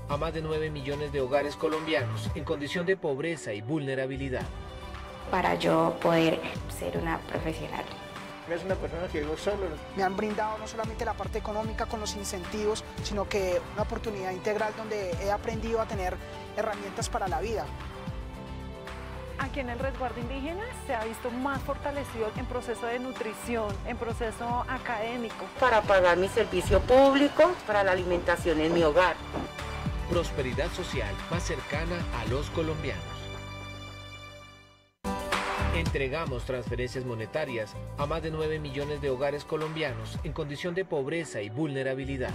a más de 9 millones de hogares colombianos en condición de pobreza y vulnerabilidad. Para yo poder ser una profesional. No es una persona que vivo solo. Me han brindado no solamente la parte económica con los incentivos, sino que una oportunidad integral donde he aprendido a tener herramientas para la vida. Aquí en el resguardo indígena se ha visto más fortalecido en proceso de nutrición, en proceso académico. Para pagar mi servicio público, para la alimentación en mi hogar. Prosperidad social más cercana a los colombianos. Entregamos transferencias monetarias a más de 9 millones de hogares colombianos en condición de pobreza y vulnerabilidad.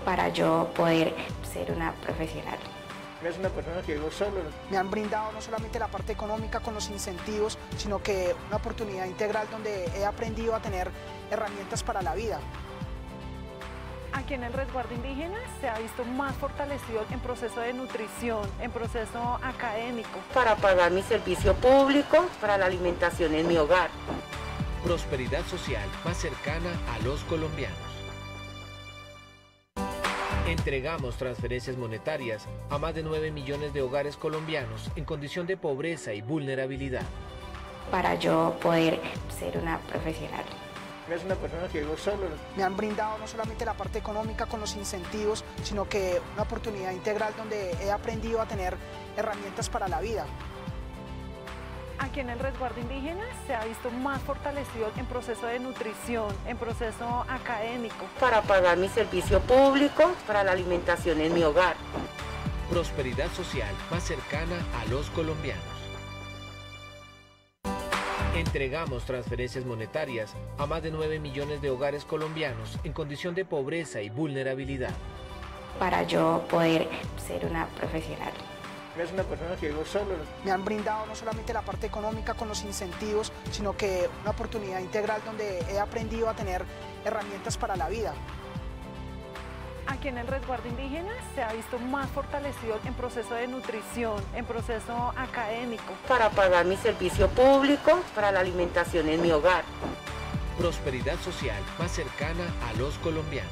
Para yo poder ser una profesional. No es una persona que vivo solo. Me han brindado no solamente la parte económica con los incentivos, sino que una oportunidad integral donde he aprendido a tener herramientas para la vida. Aquí en el resguardo indígena se ha visto más fortalecido en proceso de nutrición, en proceso académico. Para pagar mi servicio público, para la alimentación en mi hogar. Prosperidad social más cercana a los colombianos. Entregamos transferencias monetarias a más de 9 millones de hogares colombianos en condición de pobreza y vulnerabilidad. Para yo poder ser una profesional. No es una persona que vivo solo. Me han brindado no solamente la parte económica con los incentivos, sino que una oportunidad integral donde he aprendido a tener herramientas para la vida. Aquí en el resguardo indígena se ha visto más fortalecido en proceso de nutrición, en proceso académico. Para pagar mi servicio público, para la alimentación en mi hogar. Prosperidad social más cercana a los colombianos. Entregamos transferencias monetarias a más de 9 millones de hogares colombianos en condición de pobreza y vulnerabilidad. Para yo poder ser una profesional. No es una persona que vivo solo. Me han brindado no solamente la parte económica con los incentivos, sino que una oportunidad integral donde he aprendido a tener herramientas para la vida. Aquí en el resguardo indígena se ha visto más fortalecido en proceso de nutrición, en proceso académico. Para pagar mi servicio público, para la alimentación en mi hogar. Prosperidad social más cercana a los colombianos.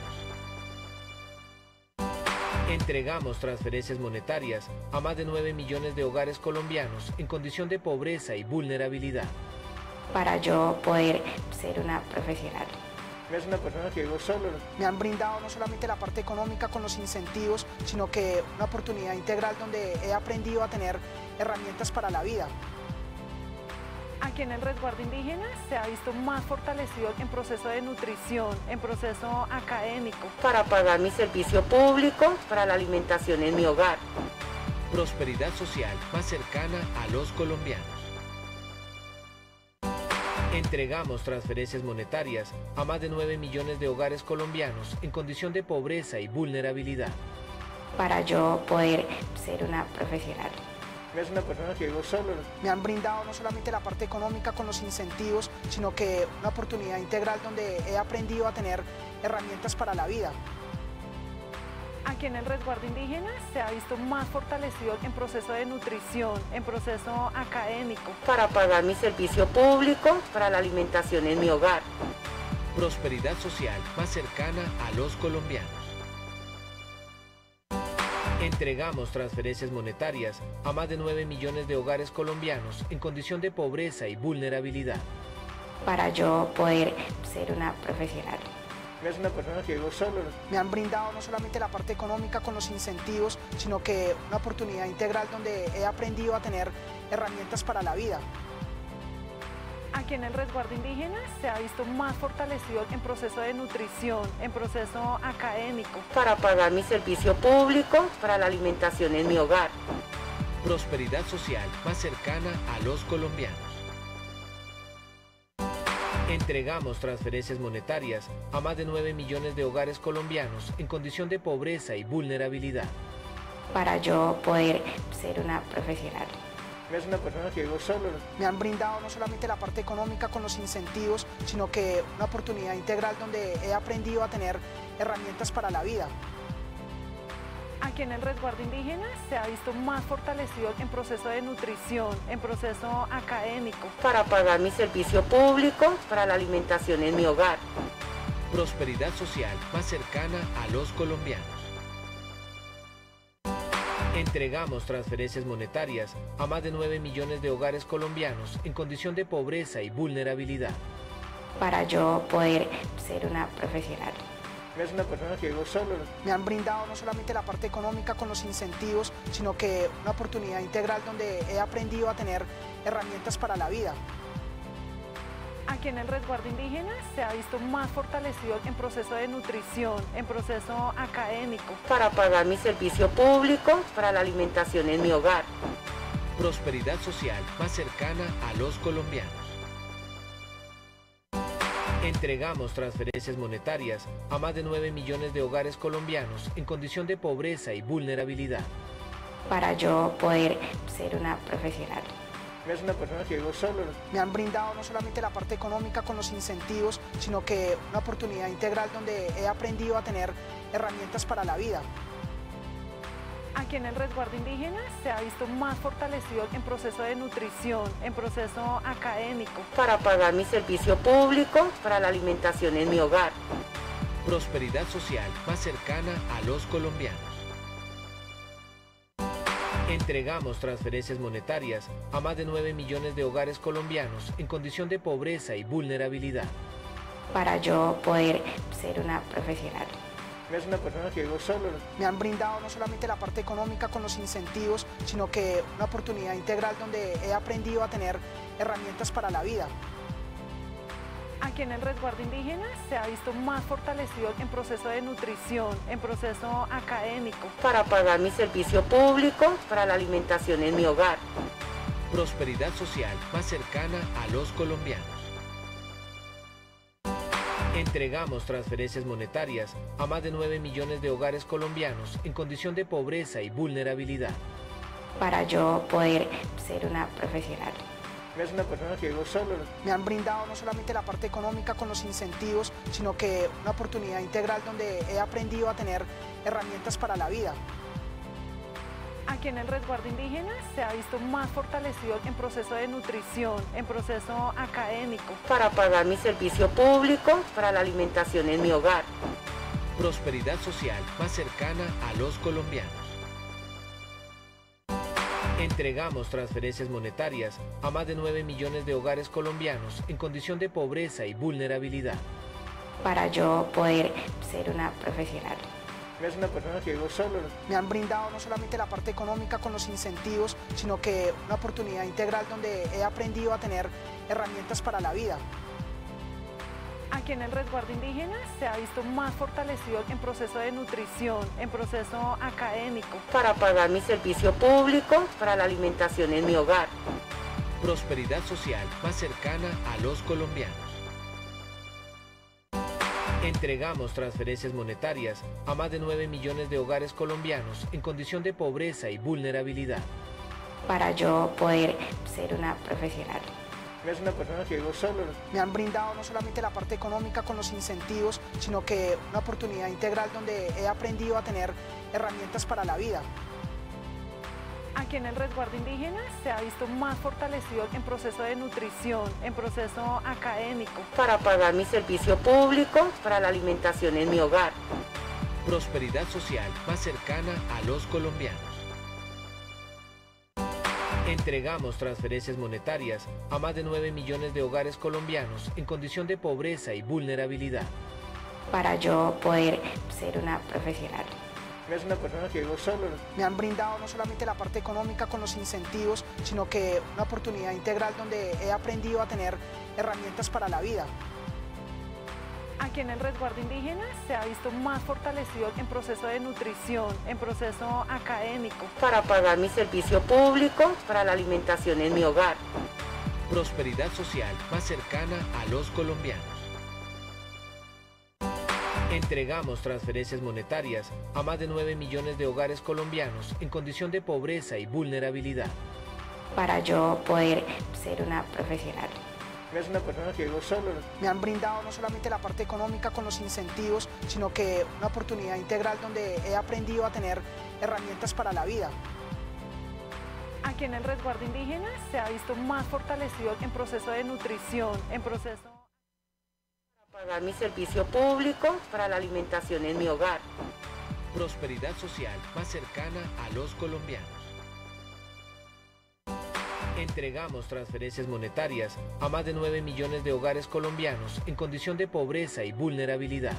Entregamos transferencias monetarias a más de 9 millones de hogares colombianos en condición de pobreza y vulnerabilidad. Para yo poder ser una profesional. No es una persona que vivo solo. Me han brindado no solamente la parte económica con los incentivos, sino que una oportunidad integral donde he aprendido a tener herramientas para la vida. Aquí en el resguardo indígena se ha visto más fortalecido en proceso de nutrición, en proceso académico. Para pagar mi servicio público, para la alimentación en mi hogar. Prosperidad social más cercana a los colombianos. Entregamos transferencias monetarias a más de 9 millones de hogares colombianos en condición de pobreza y vulnerabilidad. Para yo poder ser una profesional. No es una persona que vivo solo. Me han brindado no solamente la parte económica con los incentivos, sino que una oportunidad integral donde he aprendido a tener herramientas para la vida. Aquí en el resguardo indígena se ha visto más fortalecido en proceso de nutrición, en proceso académico. Para pagar mi servicio público, para la alimentación en mi hogar. Prosperidad social más cercana a los colombianos. Entregamos transferencias monetarias a más de 9 millones de hogares colombianos en condición de pobreza y vulnerabilidad. Para yo poder ser una profesional. No es una persona que vivo solo. Me han brindado no solamente la parte económica con los incentivos, sino que una oportunidad integral donde he aprendido a tener herramientas para la vida. Aquí en el resguardo indígena se ha visto más fortalecido en proceso de nutrición, en proceso académico. Para pagar mi servicio público, para la alimentación en mi hogar. Prosperidad social más cercana a los colombianos. Entregamos transferencias monetarias a más de 9 millones de hogares colombianos en condición de pobreza y vulnerabilidad. Para yo poder ser una profesional. No es una persona que vivo solo. Me han brindado no solamente la parte económica con los incentivos, sino que una oportunidad integral donde he aprendido a tener herramientas para la vida. Aquí en el resguardo indígena se ha visto más fortalecido en proceso de nutrición, en proceso académico. Para pagar mi servicio público, para la alimentación en mi hogar. Prosperidad social más cercana a los colombianos. Entregamos transferencias monetarias a más de 9 millones de hogares colombianos en condición de pobreza y vulnerabilidad. Para yo poder ser una profesional. Es una persona que llegó solo. Me han brindado no solamente la parte económica con los incentivos, sino que una oportunidad integral donde he aprendido a tener herramientas para la vida. Aquí en el resguardo indígena se ha visto más fortalecido en proceso de nutrición, en proceso académico. Para pagar mi servicio público, para la alimentación en mi hogar. Prosperidad social más cercana a los colombianos. Entregamos transferencias monetarias a más de 9 millones de hogares colombianos en condición de pobreza y vulnerabilidad. Para yo poder ser una profesional. Es una persona que llegó solo. Me han brindado no solamente la parte económica con los incentivos, sino que una oportunidad integral donde he aprendido a tener herramientas para la vida. Aquí en el resguardo indígena se ha visto más fortalecido en proceso de nutrición, en proceso académico. Para pagar mi servicio público, para la alimentación en mi hogar. Prosperidad social más cercana a los colombianos. Entregamos transferencias monetarias a más de 9 millones de hogares colombianos en condición de pobreza y vulnerabilidad. Para yo poder ser una profesional. Es una persona que llegó solo. Me han brindado no solamente la parte económica con los incentivos, sino que una oportunidad integral donde he aprendido a tener herramientas para la vida. Aquí en el resguardo indígena se ha visto más fortalecido en proceso de nutrición, en proceso académico. Para pagar mi servicio público, para la alimentación en mi hogar. Prosperidad social más cercana a los colombianos. Entregamos transferencias monetarias a más de 9 millones de hogares colombianos en condición de pobreza y vulnerabilidad. Para yo poder ser una profesional. Es una persona que llegó solo. Me han brindado no solamente la parte económica con los incentivos, sino que una oportunidad integral donde he aprendido a tener herramientas para la vida. Aquí en el resguardo indígena se ha visto más fortalecido en proceso de nutrición, en proceso académico. Para pagar mi servicio público, para la alimentación en mi hogar. Prosperidad social más cercana a los colombianos. Entregamos transferencias monetarias a más de 9 millones de hogares colombianos en condición de pobreza y vulnerabilidad. Para yo poder ser una profesional. Es una persona que llegó solo. Me han brindado no solamente la parte económica con los incentivos, sino que una oportunidad integral donde he aprendido a tener herramientas para la vida. Aquí en el resguardo indígena se ha visto más fortalecido en proceso de nutrición, en proceso académico. Para pagar mi servicio público, para la alimentación en mi hogar. Prosperidad social más cercana a los colombianos. Entregamos transferencias monetarias a más de 9 millones de hogares colombianos en condición de pobreza y vulnerabilidad. Para yo poder ser una profesional. Es una persona que llegó solo. Me han brindado no solamente la parte económica con los incentivos, sino que una oportunidad integral donde he aprendido a tener herramientas para la vida. Aquí en el resguardo indígena se ha visto más fortalecido en proceso de nutrición, en proceso académico. Para pagar mi servicio público, para la alimentación en mi hogar. Prosperidad social más cercana a los colombianos. Entregamos transferencias monetarias a más de 9 millones de hogares colombianos en condición de pobreza y vulnerabilidad. Para yo poder ser una profesional. Es una persona que llegó solo. Me han brindado no solamente la parte económica con los incentivos, sino que una oportunidad integral donde he aprendido a tener herramientas para la vida. Aquí en el resguardo indígena se ha visto más fortalecido en proceso de nutrición, en proceso académico. Para pagar mi servicio público, para la alimentación en mi hogar. Prosperidad social más cercana a los colombianos. Entregamos transferencias monetarias a más de 9 millones de hogares colombianos en condición de pobreza y vulnerabilidad. Para yo poder ser una profesional. Es una persona que llegó solo. Me han brindado no solamente la parte económica con los incentivos, sino que una oportunidad integral donde he aprendido a tener herramientas para la vida. Aquí en el resguardo indígena se ha visto más fortalecido en proceso de nutrición, en proceso... Para pagar mi servicio público, para la alimentación en mi hogar. Prosperidad social más cercana a los colombianos. Entregamos transferencias monetarias a más de 9 millones de hogares colombianos en condición de pobreza y vulnerabilidad.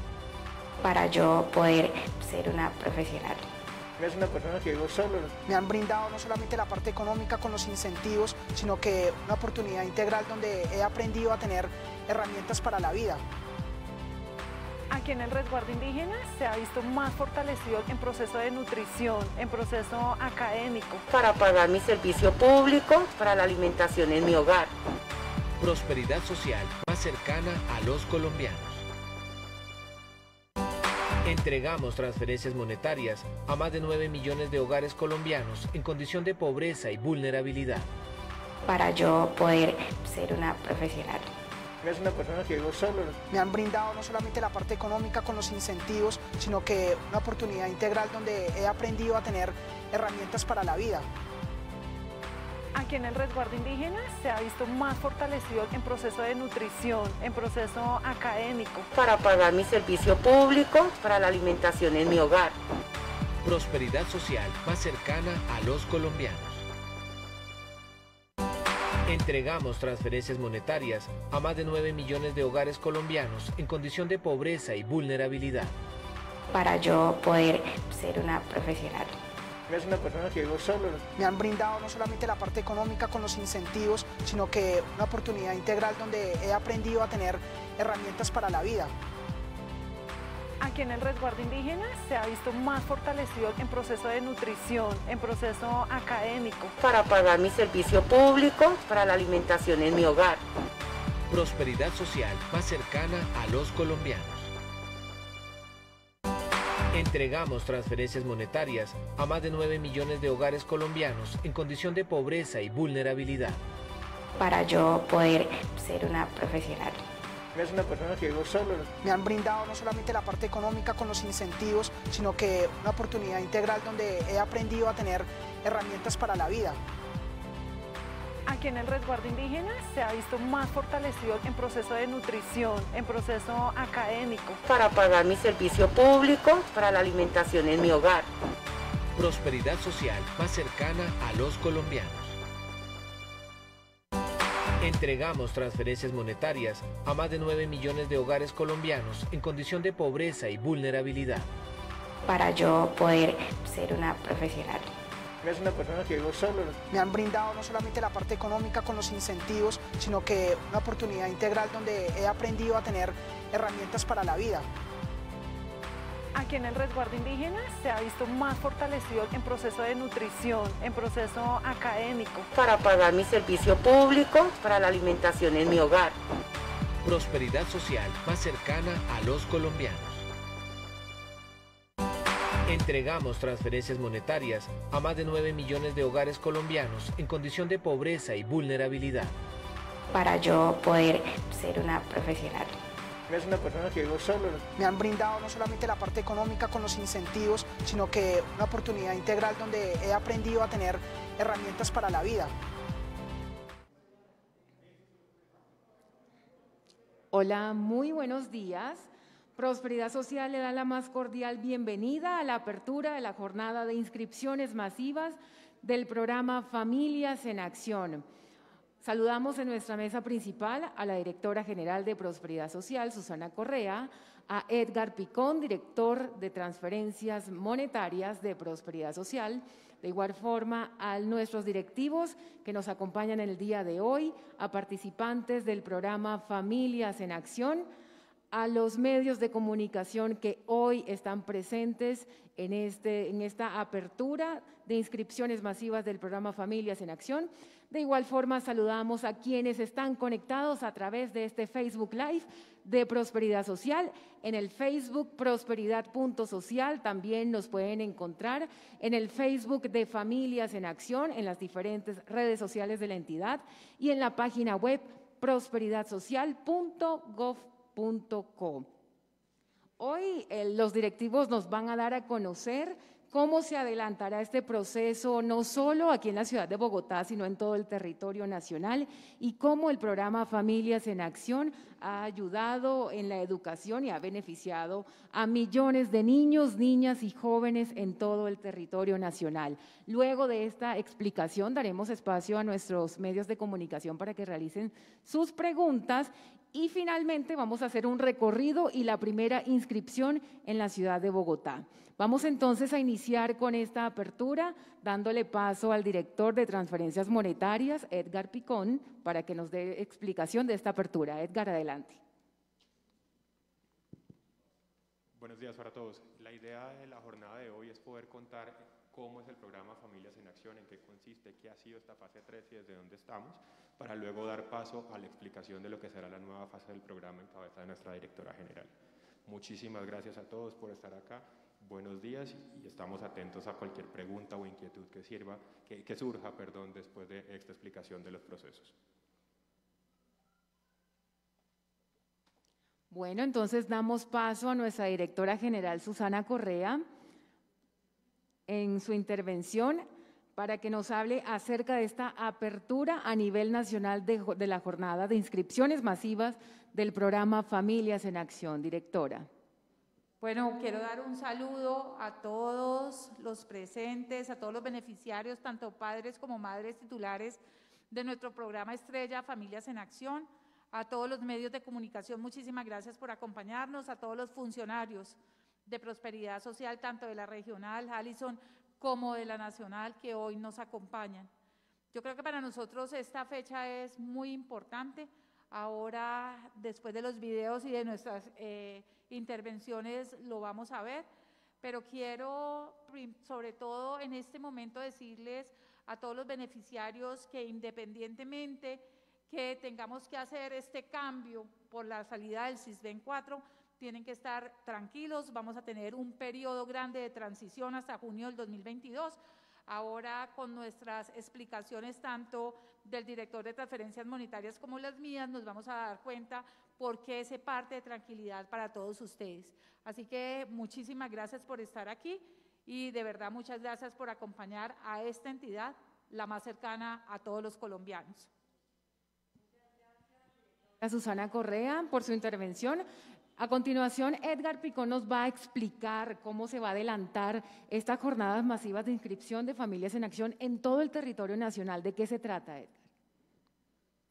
Para yo poder ser una profesional. No es una persona que llegó solo. Me han brindado no solamente la parte económica con los incentivos, sino que una oportunidad integral donde he aprendido a tener herramientas para la vida. Aquí en el resguardo indígena se ha visto más fortalecido en proceso de nutrición, en proceso académico. Para pagar mi servicio público, para la alimentación en mi hogar. Prosperidad social más cercana a los colombianos. Entregamos transferencias monetarias a más de 9 millones de hogares colombianos en condición de pobreza y vulnerabilidad. Para yo poder ser una profesional. No es una persona que llegó solo. Me han brindado no solamente la parte económica con los incentivos, sino que una oportunidad integral donde he aprendido a tener herramientas para la vida. Aquí en el resguardo indígena se ha visto más fortalecido en proceso de nutrición, en proceso académico. Para pagar mi servicio público, para la alimentación en mi hogar. Prosperidad social más cercana a los colombianos. Entregamos transferencias monetarias a más de 9 millones de hogares colombianos en condición de pobreza y vulnerabilidad. Para yo poder ser una profesional. No es una persona que llegó solo. Me han brindado no solamente la parte económica con los incentivos, sino que una oportunidad integral donde he aprendido a tener herramientas para la vida. Aquí en el resguardo indígena se ha visto más fortalecido en proceso de nutrición, en proceso académico. Para pagar mi servicio público, para la alimentación en mi hogar. Prosperidad social más cercana a los colombianos. Entregamos transferencias monetarias a más de 9 millones de hogares colombianos en condición de pobreza y vulnerabilidad. Para yo poder ser una profesional. No es una persona que llegó solo. Me han brindado no solamente la parte económica con los incentivos, sino que una oportunidad integral donde he aprendido a tener herramientas para la vida. Aquí en el resguardo indígena se ha visto más fortalecido en proceso de nutrición, en proceso académico. Para pagar mi servicio público, para la alimentación en mi hogar. Prosperidad social más cercana a los colombianos. Entregamos transferencias monetarias a más de 9 millones de hogares colombianos en condición de pobreza y vulnerabilidad. Para yo poder ser una profesional. No es una persona que llegó solo. Me han brindado no solamente la parte económica con los incentivos, sino que una oportunidad integral donde he aprendido a tener herramientas para la vida. Aquí en el resguardo indígena se ha visto más fortalecido en proceso de nutrición, en proceso académico. Para pagar mi servicio público, para la alimentación en mi hogar. Prosperidad social más cercana a los colombianos. Entregamos transferencias monetarias a más de 9 millones de hogares colombianos en condición de pobreza y vulnerabilidad. Para yo poder ser una profesional. No es una persona que llegó solo. Me han brindado no solamente la parte económica con los incentivos, sino que una oportunidad integral donde he aprendido a tener herramientas para la vida. Hola, muy buenos días. Prosperidad Social le da la más cordial bienvenida a la apertura de la jornada de inscripciones masivas del programa Familias en Acción. Saludamos en nuestra mesa principal a la directora general de Prosperidad Social, Susana Correa, a Edgar Picón, director de transferencias monetarias de Prosperidad Social, de igual forma a nuestros directivos que nos acompañan el día de hoy, a participantes del programa Familias en Acción, a los medios de comunicación que hoy están presentes en esta apertura de inscripciones masivas del programa Familias en Acción. De igual forma, saludamos a quienes están conectados a través de este Facebook Live de Prosperidad Social. En el Facebook prosperidad.social también nos pueden encontrar, en el Facebook de Familias en Acción, en las diferentes redes sociales de la entidad y en la página web prosperidadsocial.gov.co. Hoy los directivos nos van a dar a conocer cómo se adelantará este proceso, no solo aquí en la ciudad de Bogotá, sino en todo el territorio nacional, y cómo el programa Familias en Acción ha ayudado en la educación y ha beneficiado a millones de niños, niñas y jóvenes en todo el territorio nacional. Luego de esta explicación daremos espacio a nuestros medios de comunicación para que realicen sus preguntas y finalmente vamos a hacer un recorrido y la primera inscripción en la ciudad de Bogotá. Vamos entonces a iniciar con esta apertura, dándole paso al director de Transferencias Monetarias, Edgar Picón, para que nos dé explicación de esta apertura. Edgar, adelante. Buenos días para todos. La idea de la jornada de hoy es poder contar cómo es el programa Familias en Acción, en qué consiste, qué ha sido esta fase 3 y desde dónde estamos, para luego dar paso a la explicación de lo que será la nueva fase del programa en cabeza de nuestra directora general. Muchísimas gracias a todos por estar acá. Buenos días y estamos atentos a cualquier pregunta o inquietud que surja después de esta explicación de los procesos. Bueno, entonces damos paso a nuestra directora general, Susana Correa, en su intervención para que nos hable acerca de esta apertura a nivel nacional de la jornada de inscripciones masivas del programa Familias en Acción. Directora. Bueno, quiero dar un saludo a todos los presentes, a todos los beneficiarios, tanto padres como madres titulares de nuestro programa Estrella Familias en Acción, a todos los medios de comunicación, muchísimas gracias por acompañarnos, a todos los funcionarios de Prosperidad Social, tanto de la regional, Allison, como de la nacional, que hoy nos acompañan. Yo creo que para nosotros esta fecha es muy importante. Ahora, después de los videos y de nuestras intervenciones, lo vamos a ver, pero quiero, sobre todo en este momento, decirles a todos los beneficiarios que independientemente que tengamos que hacer este cambio por la salida del SISBEN 4, tienen que estar tranquilos, vamos a tener un periodo grande de transición hasta junio del 2022. Ahora con nuestras explicaciones tanto del director de transferencias monetarias como las mías nos vamos a dar cuenta por qué se parte de tranquilidad para todos ustedes. Así que muchísimas gracias por estar aquí y de verdad muchas gracias por acompañar a esta entidad, la más cercana a todos los colombianos. A Susana Correa por su intervención. A continuación, Edgar Picón nos va a explicar cómo se va a adelantar estas jornadas masivas de inscripción de Familias en Acción en todo el territorio nacional. ¿De qué se trata, Edgar?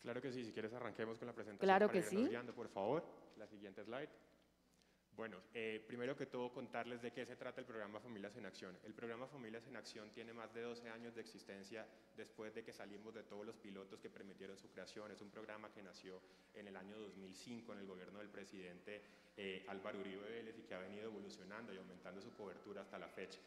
Claro que sí, si quieres arranquemos con la presentación. Claro que sí. Guiando, por favor, la siguiente slide. Bueno, primero que todo contarles de qué se trata el programa Familias en Acción. El programa Familias en Acción tiene más de 12 años de existencia después de que salimos de todos los pilotos que permitieron su creación. Es un programa que nació en el año 2005 en el gobierno del presidente Álvaro Uribe Vélez y que ha venido evolucionando y aumentando su cobertura hasta la fecha.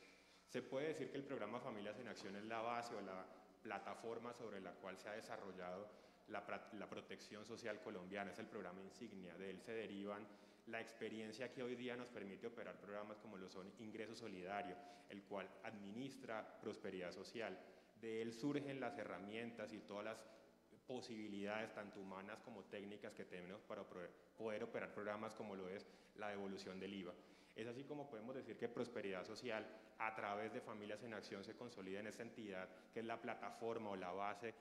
Se puede decir que el programa Familias en Acción es la base o la plataforma sobre la cual se ha desarrollado la protección social colombiana, es el programa insignia. De él se derivan la experiencia que hoy día nos permite operar programas como lo son Ingreso Solidario, el cual administra Prosperidad Social. De él surgen las herramientas y todas las posibilidades, tanto humanas como técnicas, que tenemos para poder operar programas como lo es la devolución del IVA. Es así como podemos decir que Prosperidad Social, a través de Familias en Acción, se consolida en esta entidad, que es la plataforma o la base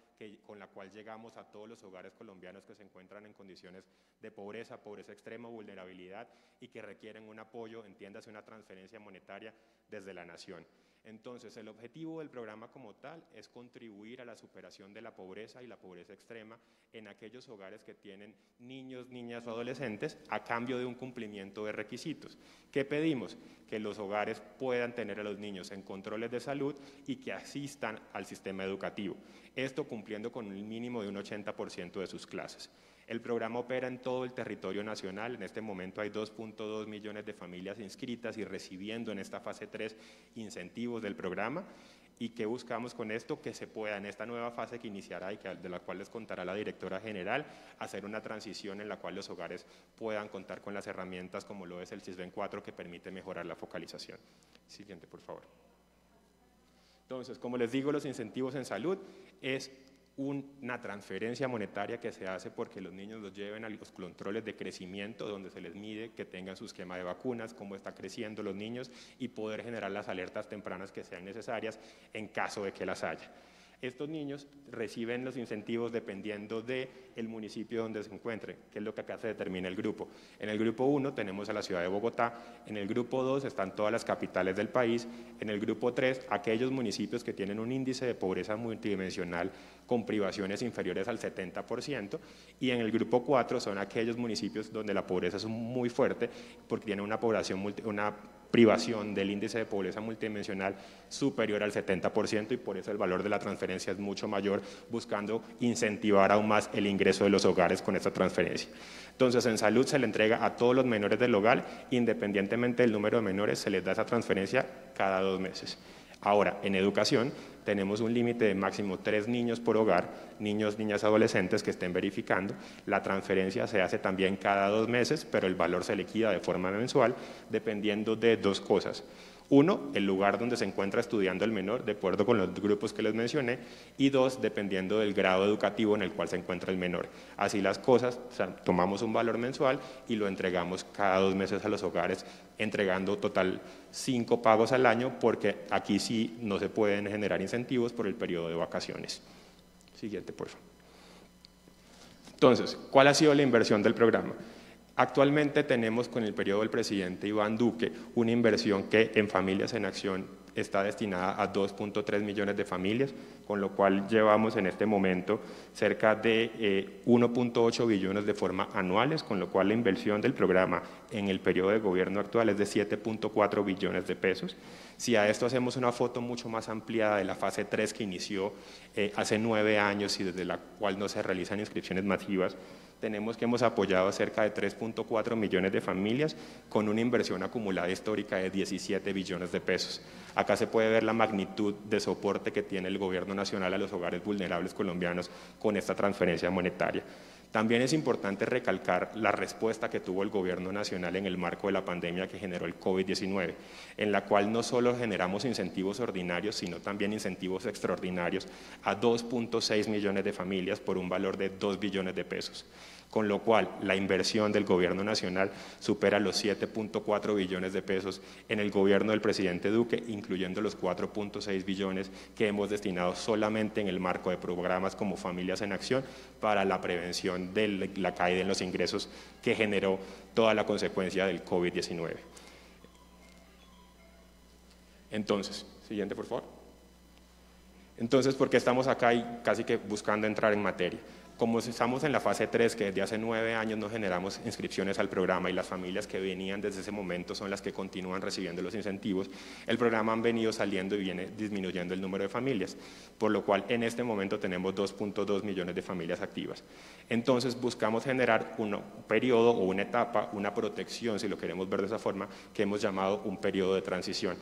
con la cual llegamos a todos los hogares colombianos que se encuentran en condiciones de pobreza extrema, vulnerabilidad y que requieren un apoyo, entiéndase, una transferencia monetaria desde la nación. Entonces, el objetivo del programa como tal es contribuir a la superación de la pobreza y la pobreza extrema en aquellos hogares que tienen niños, niñas o adolescentes a cambio de un cumplimiento de requisitos. ¿Qué pedimos? Que los hogares puedan tener a los niños en controles de salud y que asistan al sistema educativo. Esto cumpliendo con un mínimo de un 80% de sus clases. El programa opera en todo el territorio nacional. En este momento hay 2.2 millones de familias inscritas y recibiendo en esta fase 3 incentivos del programa. ¿Y qué buscamos con esto? Que se pueda en esta nueva fase que iniciará y de la cual les contará la directora general, hacer una transición en la cual los hogares puedan contar con las herramientas como lo es el SISBEN 4 que permite mejorar la focalización. Siguiente, por favor. Entonces, como les digo, los incentivos en salud es una transferencia monetaria que se hace porque los niños los lleven a los controles de crecimiento, donde se les mide que tengan su esquema de vacunas, cómo está creciendo los niños y poder generar las alertas tempranas que sean necesarias en caso de que las haya. Estos niños reciben los incentivos dependiendo del municipio donde se encuentren, que es lo que acá se determina el grupo. En el grupo 1 tenemos a la ciudad de Bogotá, en el grupo 2 están todas las capitales del país, en el grupo 3 aquellos municipios que tienen un índice de pobreza multidimensional con privaciones inferiores al 70%, y en el grupo 4 son aquellos municipios donde la pobreza es muy fuerte porque tienen una privación del índice de pobreza multidimensional superior al 70%, y por eso el valor de la transferencia es mucho mayor, buscando incentivar aún más el ingreso de los hogares con esta transferencia. Entonces, en salud se le entrega a todos los menores del hogar, independientemente del número de menores, se les da esa transferencia cada 2 meses. Ahora, en educación tenemos un límite de máximo 3 niños por hogar, niños, niñas, adolescentes que estén verificando. La transferencia se hace también cada 2 meses, pero el valor se liquida de forma mensual, dependiendo de 2 cosas. 1, el lugar donde se encuentra estudiando el menor, de acuerdo con los grupos que les mencioné, y 2, dependiendo del grado educativo en el cual se encuentra el menor. Así las cosas, o sea, tomamos un valor mensual y lo entregamos cada 2 meses a los hogares, entregando total 5 pagos al año, porque aquí sí no se pueden generar incentivos por el periodo de vacaciones. Siguiente, por favor. Entonces, ¿cuál ha sido la inversión del programa? Actualmente tenemos con el periodo del presidente Iván Duque una inversión que en Familias en Acción está destinada a 2.3 millones de familias, con lo cual llevamos en este momento cerca de 1.8 billones de forma anuales, con lo cual la inversión del programa en el periodo de gobierno actual es de 7.4 billones de pesos. Si a esto hacemos una foto mucho más ampliada de la fase 3 que inició hace 9 años y desde la cual no se realizan inscripciones masivas, tenemos que hemos apoyado a cerca de 3.4 millones de familias con una inversión acumulada histórica de 17 billones de pesos. Acá se puede ver la magnitud de soporte que tiene el gobierno nacional a los hogares vulnerables colombianos con esta transferencia monetaria. También es importante recalcar la respuesta que tuvo el gobierno nacional en el marco de la pandemia que generó el COVID-19, en la cual no solo generamos incentivos ordinarios, sino también incentivos extraordinarios a 2.6 millones de familias por un valor de 2 billones de pesos. Con lo cual, la inversión del gobierno nacional supera los 7.4 billones de pesos en el gobierno del presidente Duque, incluyendo los 4.6 billones que hemos destinado solamente en el marco de programas como Familias en Acción para la prevención de la caída en los ingresos que generó toda la consecuencia del COVID-19. Entonces, siguiente por favor. Entonces, ¿por qué estamos acá y casi que buscando entrar en materia? Como estamos en la fase 3, que desde hace 9 años no generamos inscripciones al programa y las familias que venían desde ese momento son las que continúan recibiendo los incentivos, el programa han venido saliendo y viene disminuyendo el número de familias, por lo cual en este momento tenemos 2.2 millones de familias activas. Entonces buscamos generar un periodo o una etapa, una protección, si lo queremos ver de esa forma, que hemos llamado un periodo de transición.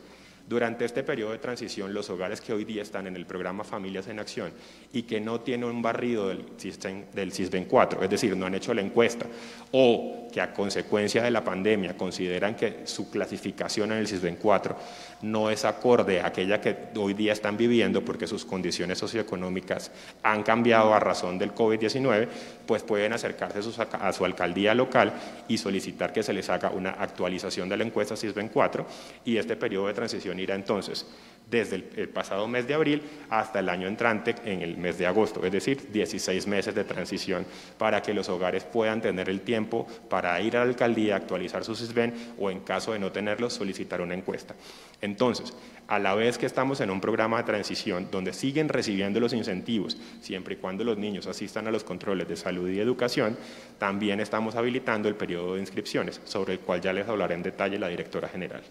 Durante este periodo de transición, los hogares que hoy día están en el programa Familias en Acción y que no tienen un barrido del CISBEN 4, es decir, no han hecho la encuesta, o que a consecuencia de la pandemia consideran que su clasificación en el CISBEN 4 no es acorde a aquella que hoy día están viviendo porque sus condiciones socioeconómicas han cambiado a razón del COVID-19, pues pueden acercarse a su alcaldía local y solicitar que se les haga una actualización de la encuesta CISBEN 4, y este periodo de transición irá entonces desde el pasado mes de abril hasta el año entrante en el mes de agosto, es decir, 16 meses de transición para que los hogares puedan tener el tiempo para ir a la alcaldía, actualizar su CISBEN o en caso de no tenerlo, solicitar una encuesta. Entonces, a la vez que estamos en un programa de transición donde siguen recibiendo los incentivos, siempre y cuando los niños asistan a los controles de salud y educación, también estamos habilitando el periodo de inscripciones, sobre el cual ya les hablaré en detalle la directora general.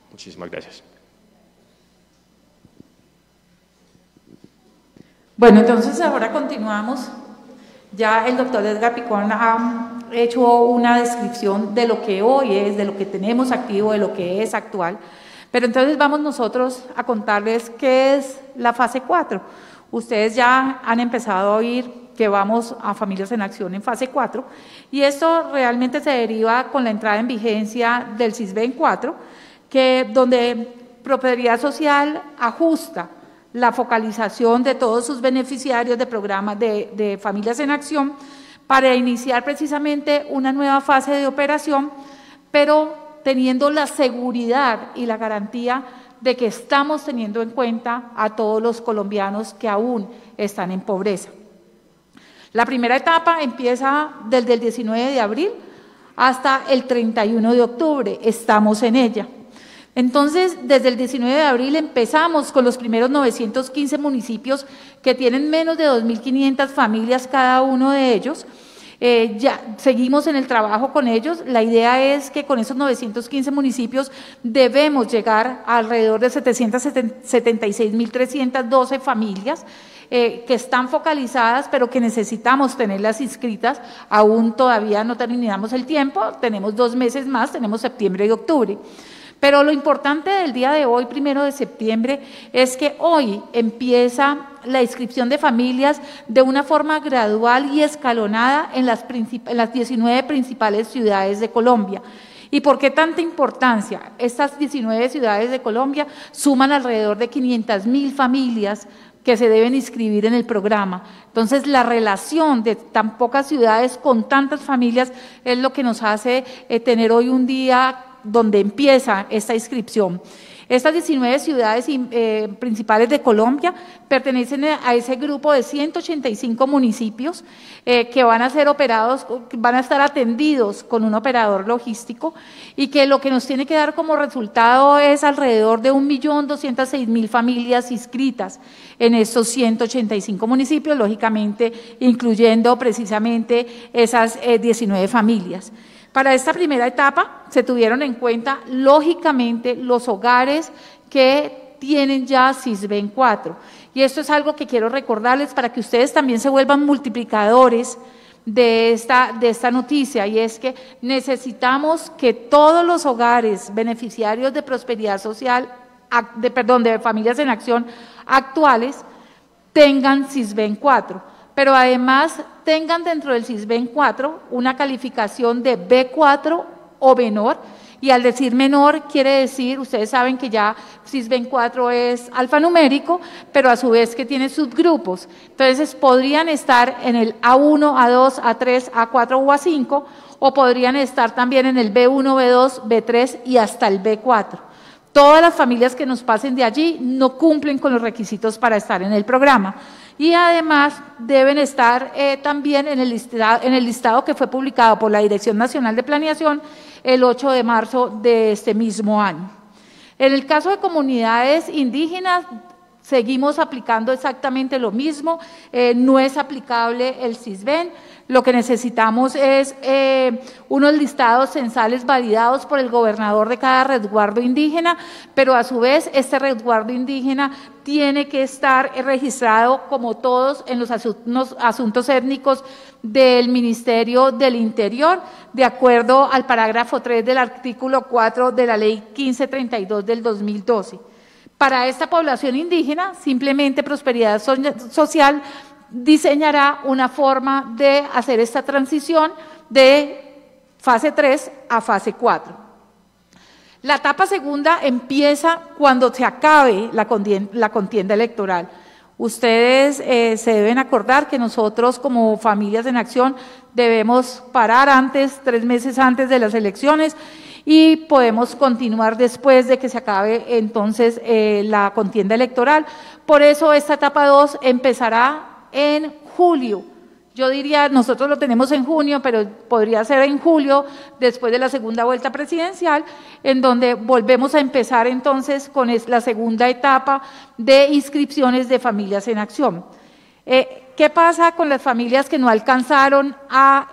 Muchísimas gracias. Bueno, entonces ahora continuamos. Ya el doctor Edgar Picón ha hecho una descripción de lo que hoy es, de lo que tenemos activo, de lo que es actual. Pero entonces vamos nosotros a contarles qué es la fase 4. Ustedes ya han empezado a oír que vamos a Familias en Acción en fase 4 y esto realmente se deriva con la entrada en vigencia del CISBEN 4, donde Prosperidad Social ajusta la focalización de todos sus beneficiarios de programas de Familias en Acción para iniciar precisamente una nueva fase de operación, pero teniendo la seguridad y la garantía de que estamos teniendo en cuenta a todos los colombianos que aún están en pobreza. La primera etapa empieza desde el 19 de abril hasta el 31 de octubre, estamos en ella. Entonces, desde el 19 de abril empezamos con los primeros 915 municipios que tienen menos de 2.500 familias cada uno de ellos. Ya seguimos en el trabajo con ellos. La idea es que con esos 915 municipios debemos llegar a alrededor de 776.312 familias que están focalizadas, pero que necesitamos tenerlas inscritas. Aún todavía no terminamos el tiempo, tenemos 2 meses más, tenemos septiembre y octubre. Pero lo importante del día de hoy, 1 de septiembre, es que hoy empieza la inscripción de familias de una forma gradual y escalonada en las 19 principales ciudades de Colombia. ¿Y por qué tanta importancia? Estas 19 ciudades de Colombia suman alrededor de 500.000 familias que se deben inscribir en el programa. Entonces, la relación de tan pocas ciudades con tantas familias es lo que nos hace tener hoy un día donde empieza esta inscripción. Estas 19 ciudades principales de Colombia pertenecen a ese grupo de 185 municipios que van a ser operados, van a estar atendidos con un operador logístico y que lo que nos tiene que dar como resultado es alrededor de 1.206.000 familias inscritas en estos 185 municipios, lógicamente incluyendo precisamente esas 19 familias. Para esta primera etapa se tuvieron en cuenta, lógicamente, los hogares que tienen ya SISBEN 4. Y esto es algo que quiero recordarles para que ustedes también se vuelvan multiplicadores de esta noticia, y es que necesitamos que todos los hogares beneficiarios de prosperidad social, de Familias en Acción actuales, tengan SISBEN 4. Pero además tengan dentro del SISBEN 4 una calificación de B4 o menor, y al decir menor quiere decir, ustedes saben que ya SISBEN 4 es alfanumérico, pero a su vez que tiene subgrupos, entonces podrían estar en el A1, A2, A3, A4 o A5, o podrían estar también en el B1, B2, B3 y hasta el B4. Todas las familias que nos pasen de allí no cumplen con los requisitos para estar en el programa. Y además deben estar también en el listado que fue publicado por la Dirección Nacional de Planeación el 8 de marzo de este mismo año. En el caso de comunidades indígenas, seguimos aplicando exactamente lo mismo, no es aplicable el SISBEN. Lo que necesitamos es unos listados censales validados por el gobernador de cada resguardo indígena, pero a su vez este resguardo indígena tiene que estar registrado como todos en los asuntos étnicos del Ministerio del Interior, de acuerdo al parágrafo 3 del artículo 4 de la Ley 1532 del 2012. Para esta población indígena, simplemente Prosperidad Social diseñará una forma de hacer esta transición de fase 3 a fase 4. La etapa segunda empieza cuando se acabe la contienda electoral. Ustedes se deben acordar que nosotros como Familias en Acción debemos parar 3 meses antes de las elecciones, y podemos continuar después de que se acabe entonces la contienda electoral. Por eso esta etapa 2 empezará en julio. Yo diría, nosotros lo tenemos en junio, pero podría ser en julio, después de la segunda vuelta presidencial, en donde volvemos a empezar entonces con la segunda etapa de inscripciones de Familias en Acción. ¿Qué pasa con las familias que no alcanzaron a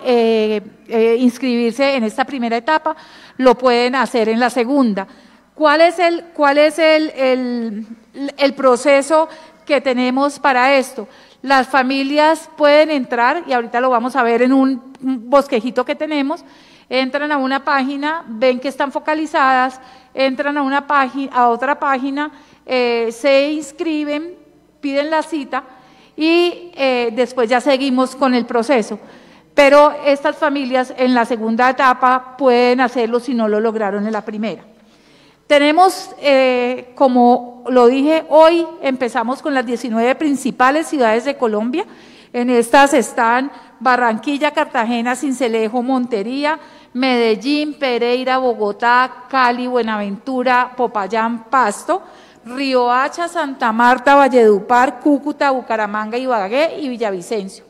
inscribirse en esta primera etapa? Lo pueden hacer en la segunda. ¿Cuál es el proceso que tenemos para esto? Las familias pueden entrar, y ahorita lo vamos a ver en un bosquejito que tenemos, entran a una página, ven que están focalizadas, entran a otra página, se inscriben, piden la cita y después ya seguimos con el proceso. Pero estas familias en la segunda etapa pueden hacerlo si no lo lograron en la primera. Tenemos, como lo dije, hoy empezamos con las 19 principales ciudades de Colombia. En estas están Barranquilla, Cartagena, Sincelejo, Montería, Medellín, Pereira, Bogotá, Cali, Buenaventura, Popayán, Pasto, Riohacha, Santa Marta, Valledupar, Cúcuta, Bucaramanga, Ibagué y Villavicencio.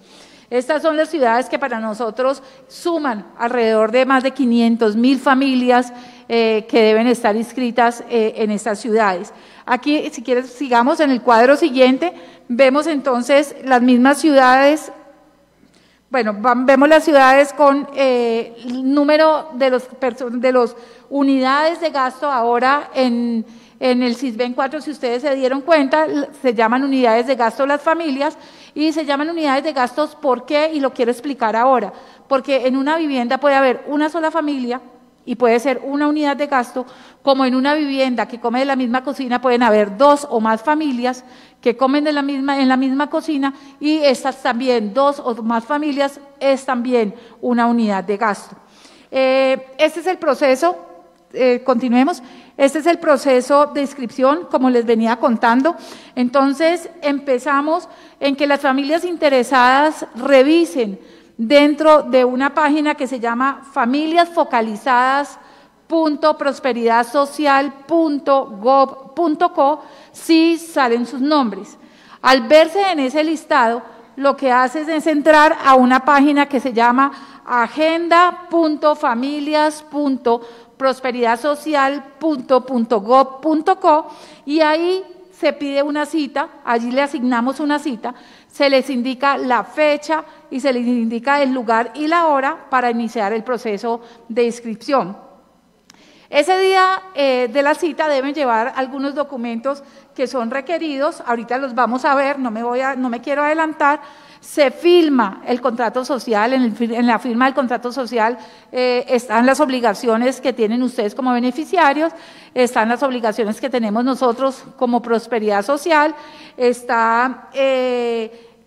Estas son las ciudades que para nosotros suman alrededor de más de 500.000 familias que deben estar inscritas en estas ciudades. Aquí, si quieres, sigamos en el cuadro siguiente, vemos entonces las mismas ciudades. Bueno, vemos las ciudades con el número de los unidades de gasto ahora en el SISBEN 4, si ustedes se dieron cuenta, se llaman unidades de gasto las familias y se llaman unidades de gastos, ¿por qué? Y lo quiero explicar ahora, porque en una vivienda puede haber una sola familia y puede ser una unidad de gasto, como en una vivienda que come de la misma cocina pueden haber 2 o más familias que comen en la misma cocina y estas también, 2 o más familias, es también una unidad de gasto. Este es el proceso, continuemos, este es el proceso de inscripción, como les venía contando. Entonces, empezamos en que las familias interesadas revisen dentro de una página que se llama familiasfocalizadas.prosperidadsocial.gov.co si salen sus nombres. Al verse en ese listado, lo que haces es entrar a una página que se llama agenda.familias.prosperidadsocial.gov.co y ahí se pide una cita, allí le asignamos una cita, se les indica la fecha y se les indica el lugar y la hora para iniciar el proceso de inscripción. Ese día de la cita deben llevar algunos documentos que son requeridos, ahorita los vamos a ver, no me quiero adelantar. Se firma el contrato social, en la firma del contrato social están las obligaciones que tienen ustedes como beneficiarios, están las obligaciones que tenemos nosotros como Prosperidad Social, está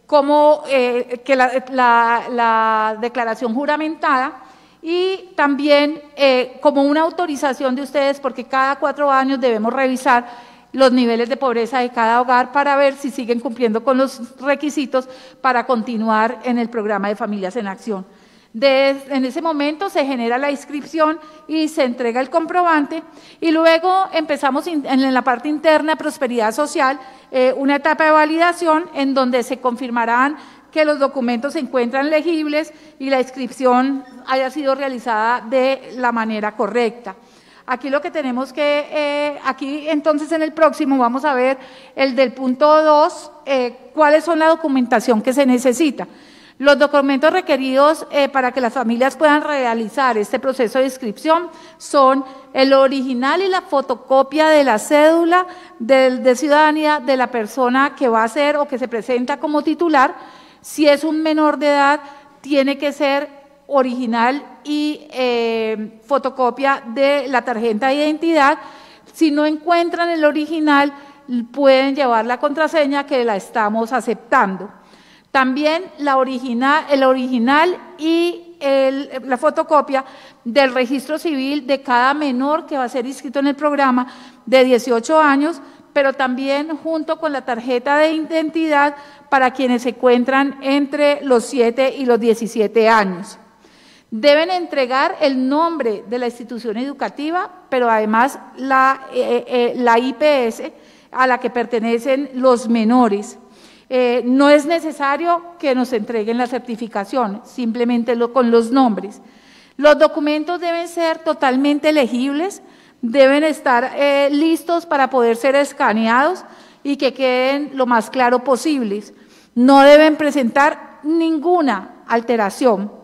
como que la declaración juramentada y también como una autorización de ustedes, porque cada 4 años debemos revisar los niveles de pobreza de cada hogar para ver si siguen cumpliendo con los requisitos para continuar en el programa de Familias en Acción. En ese momento se genera la inscripción y se entrega el comprobante y luego empezamos en la parte interna de Prosperidad Social una etapa de validación en donde se confirmarán que los documentos se encuentran legibles y la inscripción haya sido realizada de la manera correcta. Aquí lo que tenemos que, aquí entonces en el próximo vamos a ver el del punto 2, cuáles son la documentación que se necesita. Los documentos requeridos para que las familias puedan realizar este proceso de inscripción son el original y la fotocopia de la cédula de ciudadanía de la persona que va a ser o que se presenta como titular. Si es un menor de edad, tiene que ser original y fotocopia de la tarjeta de identidad. Si no encuentran el original, pueden llevar la contraseña que la estamos aceptando. También el original y la fotocopia del registro civil de cada menor que va a ser inscrito en el programa de 18 años, pero también junto con la tarjeta de identidad para quienes se encuentran entre los 7 y los 17 años. Deben entregar el nombre de la institución educativa, pero además la IPS a la que pertenecen los menores. No es necesario que nos entreguen la certificación, simplemente con los nombres. Los documentos deben ser totalmente legibles, deben estar listos para poder ser escaneados y que queden lo más claro posibles. No deben presentar ninguna alteración.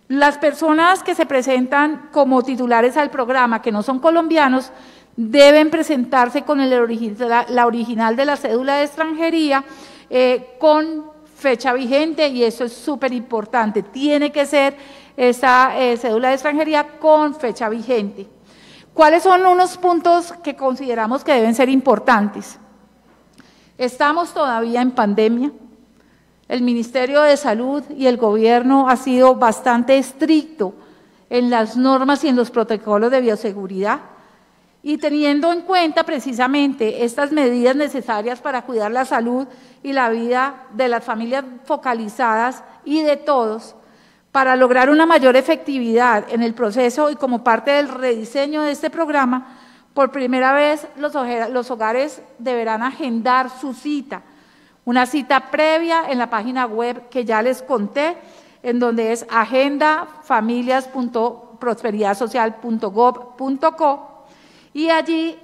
Las personas que se presentan como titulares al programa, que no son colombianos, deben presentarse con la original de la cédula de extranjería con fecha vigente, y eso es súper importante. Tiene que ser esa cédula de extranjería con fecha vigente. ¿Cuáles son unos puntos que consideramos que deben ser importantes? Estamos todavía en pandemia. El Ministerio de Salud y el Gobierno ha sido bastante estricto en las normas y en los protocolos de bioseguridad. Y teniendo en cuenta precisamente estas medidas necesarias para cuidar la salud y la vida de las familias focalizadas y de todos, para lograr una mayor efectividad en el proceso y como parte del rediseño de este programa, por primera vez los hogares deberán agendar su cita, una cita previa en la página web que ya les conté, en donde es agendafamilias.prosperidadsocial.gov.co, y allí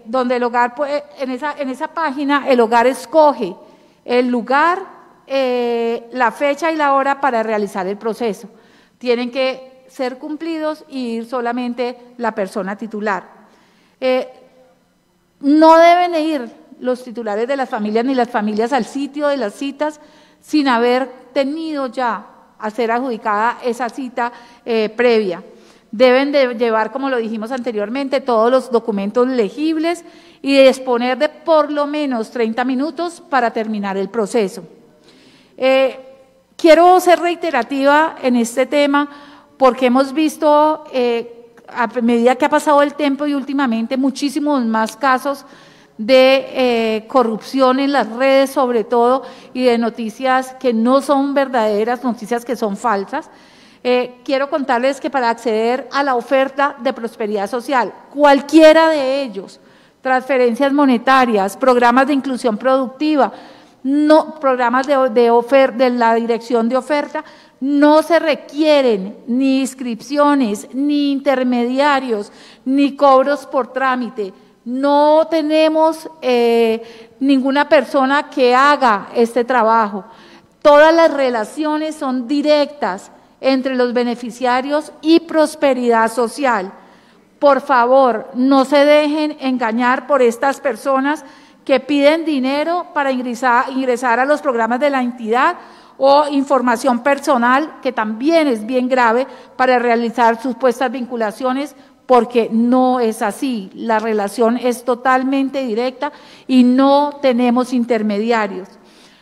donde el hogar, en esa página, el hogar escoge el lugar, la fecha y la hora para realizar el proceso. Tienen que ser cumplidos y ir solamente la persona titular. No deben ir los titulares de las familias ni las familias al sitio de las citas sin haber tenido ya a ser adjudicada esa cita previa. Deben de llevar, como lo dijimos anteriormente, todos los documentos legibles y disponer de por lo menos 30 minutos para terminar el proceso. Quiero ser reiterativa en este tema porque hemos visto, a medida que ha pasado el tiempo y últimamente, muchísimos más casos de corrupción en las redes sobre todo y de noticias que no son verdaderas, noticias que son falsas. Quiero contarles que para acceder a la oferta de prosperidad social, cualquiera de ellos, transferencias monetarias, programas de inclusión productiva, programas de la dirección de oferta, no se requieren ni inscripciones, ni intermediarios, ni cobros por trámite. No tenemos ninguna persona que haga este trabajo. Todas las relaciones son directas entre los beneficiarios y prosperidad social. Por favor, no se dejen engañar por estas personas que piden dinero para ingresar a los programas de la entidad o información personal, que también es bien grave, para realizar supuestas vinculaciones, porque no es así. La relación es totalmente directa y no tenemos intermediarios.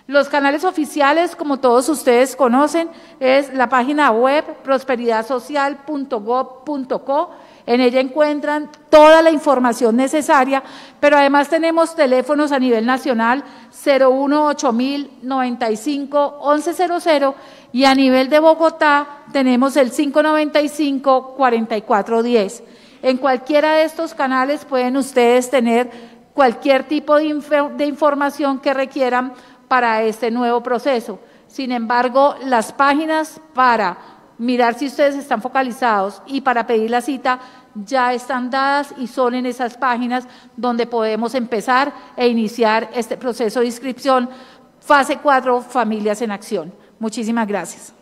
Los canales oficiales, como todos ustedes conocen, es la página web prosperidadsocial.gov.co. En ella encuentran toda la información necesaria, pero además tenemos teléfonos a nivel nacional 018-095-1100 y a nivel de Bogotá tenemos el 595-4410. En cualquiera de estos canales pueden ustedes tener cualquier tipo de información que requieran para este nuevo proceso. Sin embargo, las páginas para mirar si ustedes están focalizados y para pedir la cita ya están dadas y son en esas páginas donde podemos empezar e iniciar este proceso de inscripción. Fase 4, Familias en Acción. Muchísimas gracias.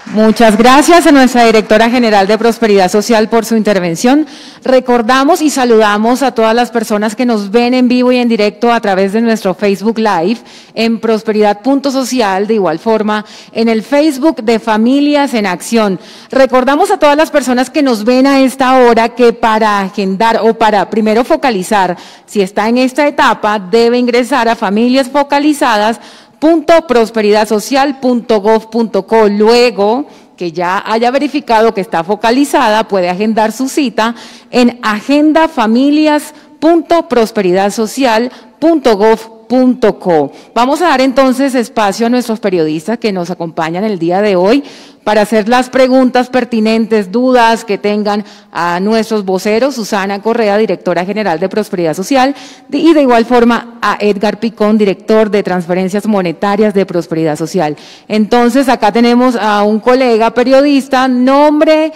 Muchas gracias a nuestra directora general de Prosperidad Social por su intervención. Recordamos y saludamos a todas las personas que nos ven en vivo y en directo a través de nuestro Facebook Live en prosperidad.social, de igual forma en el Facebook de Familias en Acción. Recordamos a todas las personas que nos ven a esta hora que para agendar o para primero focalizar, si está en esta etapa, debe ingresar a familiasfocalizadas.prosperidadsocial.gov.co. Luego que ya haya verificado que está focalizada, puede agendar su cita en agendafamilias.prosperidadsocial.gov.co. Vamos a dar entonces espacio a nuestros periodistas que nos acompañan el día de hoy para hacer las preguntas pertinentes, dudas que tengan a nuestros voceros, Susana Correa, directora general de Prosperidad Social, y de igual forma a Edgar Picón, director de Transferencias Monetarias de Prosperidad Social. Entonces, acá tenemos a un colega periodista, nombre,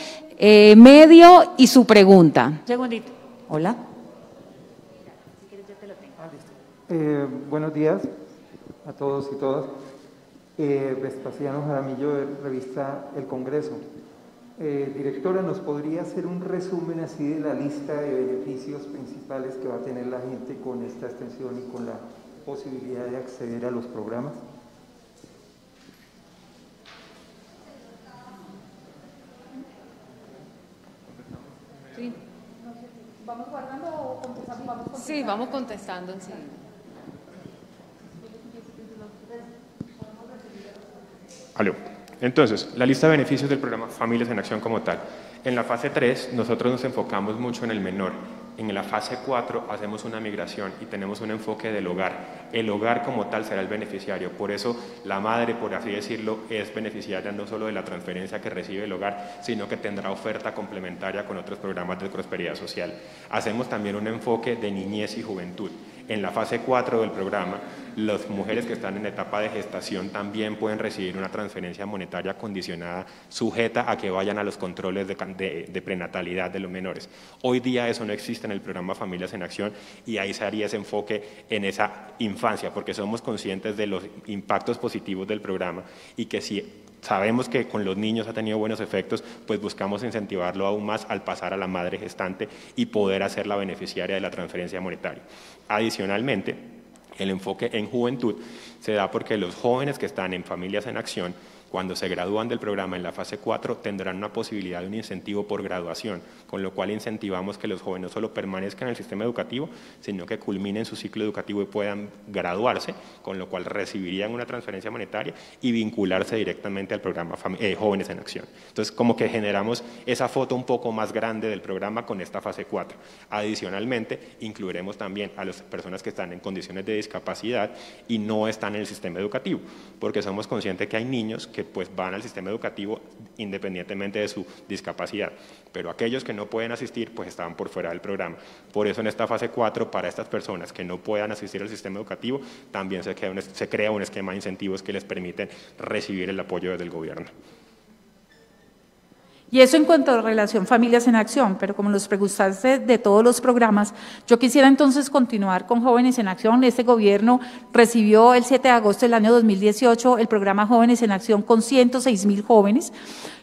medio y su pregunta. Segundito. Hola. Buenos días a todos y todas. Vespasiano Jaramillo, de revista El Congreso. Directora, ¿nos podría hacer un resumen así de la lista de beneficios principales que va a tener la gente con esta extensión y con la posibilidad de acceder a los programas? Sí. ¿Vamos guardando o contestamos? Vamos contestando. Sí, vamos contestando enseguida. Aló. Entonces, la lista de beneficios del programa Familias en Acción como tal. En la fase 3 nosotros nos enfocamos mucho en el menor. En la fase 4 hacemos una migración y tenemos un enfoque del hogar. El hogar como tal será el beneficiario, por eso la madre, por así decirlo, es beneficiaria no solo de la transferencia que recibe el hogar, sino que tendrá oferta complementaria con otros programas de prosperidad social. Hacemos también un enfoque de niñez y juventud. En la fase 4 del programa, las mujeres que están en etapa de gestación también pueden recibir una transferencia monetaria condicionada, sujeta a que vayan a los controles de prenatalidad de los menores. Hoy día eso no existe en el programa Familias en Acción y ahí se haría ese enfoque en esa infancia, porque somos conscientes de los impactos positivos del programa y que si sabemos que con los niños ha tenido buenos efectos, pues buscamos incentivarlo aún más al pasar a la madre gestante y poder hacerla beneficiaria de la transferencia monetaria. Adicionalmente, el enfoque en juventud se da porque los jóvenes que están en Familias en Acción, cuando se gradúan del programa en la fase 4, tendrán una posibilidad de un incentivo por graduación, con lo cual incentivamos que los jóvenes no solo permanezcan en el sistema educativo, sino que culminen su ciclo educativo y puedan graduarse, con lo cual recibirían una transferencia monetaria y vincularse directamente al programa Jóvenes en Acción. Entonces, como que generamos esa foto un poco más grande del programa con esta fase 4. Adicionalmente, incluiremos también a las personas que están en condiciones de discapacidad y no están en el sistema educativo, porque somos conscientes que hay niños que pues van al sistema educativo independientemente de su discapacidad, pero aquellos que no pueden asistir pues estaban por fuera del programa. Por eso en esta fase 4, para estas personas que no puedan asistir al sistema educativo, también se crea un esquema de incentivos que les permiten recibir el apoyo desde el gobierno. Y eso en cuanto a relación Familias en Acción, pero como nos preguntaste de todos los programas, yo quisiera entonces continuar con Jóvenes en Acción. Este gobierno recibió el 7 de agosto del año 2018 el programa Jóvenes en Acción con 106.000 jóvenes.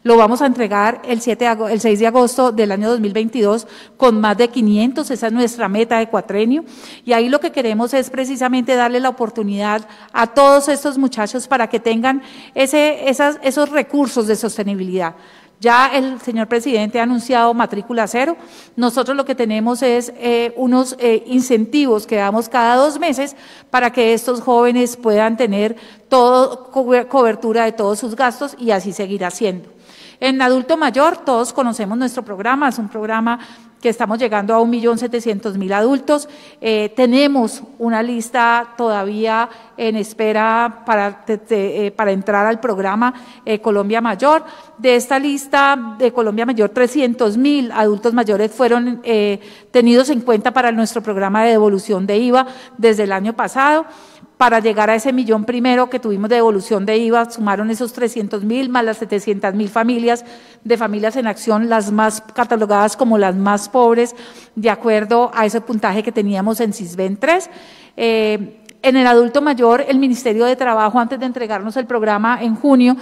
Lo vamos a entregar el 6 de agosto del año 2022 con más de 500, esa es nuestra meta de cuatrenio. Y ahí lo que queremos es precisamente darle la oportunidad a todos estos muchachos para que tengan esos recursos de sostenibilidad. Ya el señor presidente ha anunciado matrícula cero. Nosotros lo que tenemos es unos incentivos que damos cada 2 meses para que estos jóvenes puedan tener cobertura de todos sus gastos y así seguir haciendo. En adulto mayor, todos conocemos nuestro programa, es un programa que estamos llegando a 1.700.000 adultos. Tenemos una lista todavía en espera para entrar al programa Colombia Mayor. De esta lista de Colombia Mayor, 300.000 adultos mayores fueron tenidos en cuenta para nuestro programa de devolución de IVA desde el año pasado. Para llegar a ese 1 millón primero que tuvimos de devolución de IVA, sumaron esos 300.000 más las 700.000 familias de Familias en Acción, las más catalogadas como las más pobres, de acuerdo a ese puntaje que teníamos en Sisbén 3. En el adulto mayor, el Ministerio de Trabajo, antes de entregarnos el programa en junio,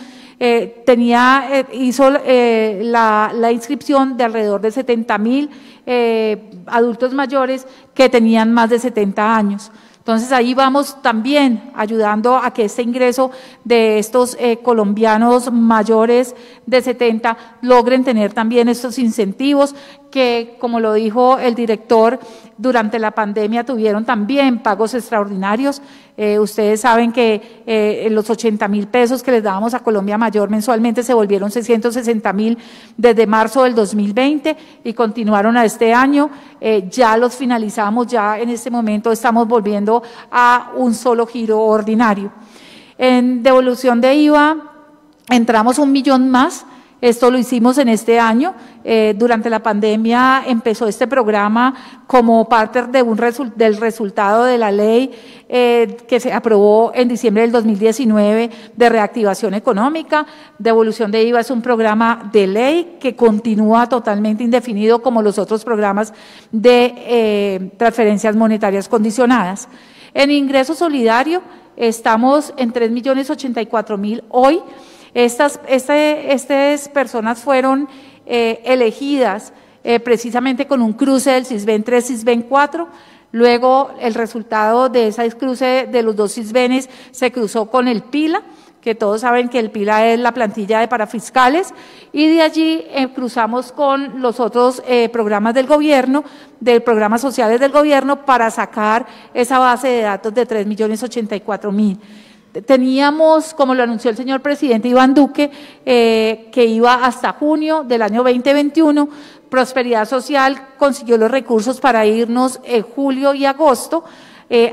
hizo la inscripción de alrededor de 70.000 adultos mayores que tenían más de 70 años. Entonces ahí vamos también ayudando a que este ingreso de estos colombianos mayores de 70 logren tener también estos incentivos que, como lo dijo el director, durante la pandemia tuvieron también pagos extraordinarios. Ustedes saben que los 80.000 pesos que les dábamos a Colombia Mayor mensualmente se volvieron 660.000 desde marzo del 2020 y continuaron a este año. Ya los finalizamos, ya en este momento estamos volviendo a un solo giro ordinario. En devolución de IVA entramos 1 millón más. Esto lo hicimos en este año. Durante la pandemia empezó este programa como parte del resultado de la ley que se aprobó en diciembre del 2019 de reactivación económica. Devolución de IVA es un programa de ley que continúa totalmente indefinido como los otros programas de transferencias monetarias condicionadas. En ingreso solidario estamos en 3.084.000 hoy. Estas personas fueron elegidas precisamente con un cruce del Sisbén 3, Sisbén 4. Luego el resultado de ese cruce de los 2 Sisbenes se cruzó con el PILA, que todos saben que el PILA es la plantilla de parafiscales, y de allí cruzamos con los otros programas del gobierno, de programas sociales del gobierno, para sacar esa base de datos de 3.084.000. Teníamos, como lo anunció el señor presidente Iván Duque, que iba hasta junio del año 2021. Prosperidad Social consiguió los recursos para irnos en julio y agosto.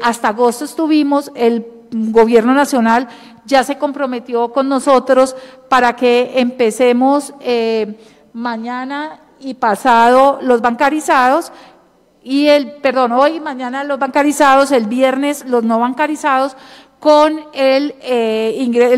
Hasta agosto estuvimos, el Gobierno Nacional ya se comprometió con nosotros para que empecemos mañana y pasado los bancarizados, hoy, mañana los bancarizados, el viernes los no bancarizados, con el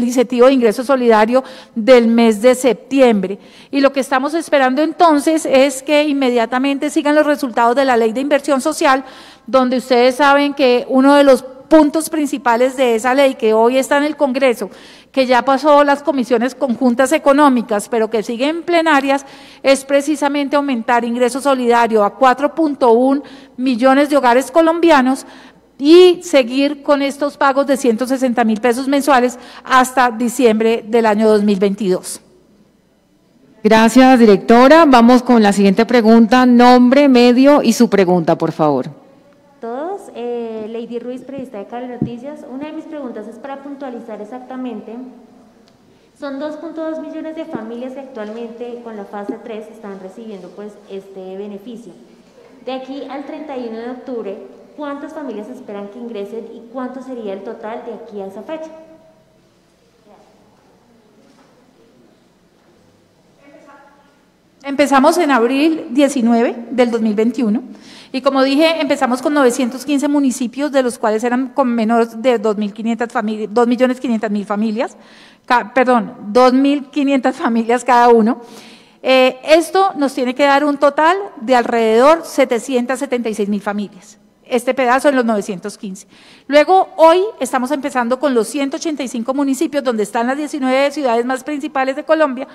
incentivo de ingreso solidario del mes de septiembre. Y lo que estamos esperando entonces es que inmediatamente sigan los resultados de la Ley de Inversión Social, donde ustedes saben que uno de los puntos principales de esa ley, que hoy está en el Congreso, que ya pasó las comisiones conjuntas económicas, pero que siguen plenarias, es precisamente aumentar ingreso solidario a 4.1 millones de hogares colombianos y seguir con estos pagos de 160.000 pesos mensuales hasta diciembre del año 2022. Gracias, directora. Vamos con la siguiente pregunta. Nombre, medio y su pregunta, por favor. Todos, Lady Ruiz, periodista de Cable Noticias. Una de mis preguntas es para puntualizar exactamente. Son 2.2 millones de familias que actualmente con la fase 3 están recibiendo pues este beneficio. De aquí al 31 de octubre, ¿cuántas familias esperan que ingresen y cuánto sería el total de aquí a esa fecha? Empezamos en abril 19 del 2021 y como dije, empezamos con 915 municipios, de los cuales eran con menos de 2.500 familias, 2.500.000 familias, perdón, 2.500 familias cada uno. Esto nos tiene que dar un total de alrededor 776.000 familias. Este pedazo en los 915. Luego, hoy estamos empezando con los 185 municipios, donde están las 19 ciudades más principales de Colombia,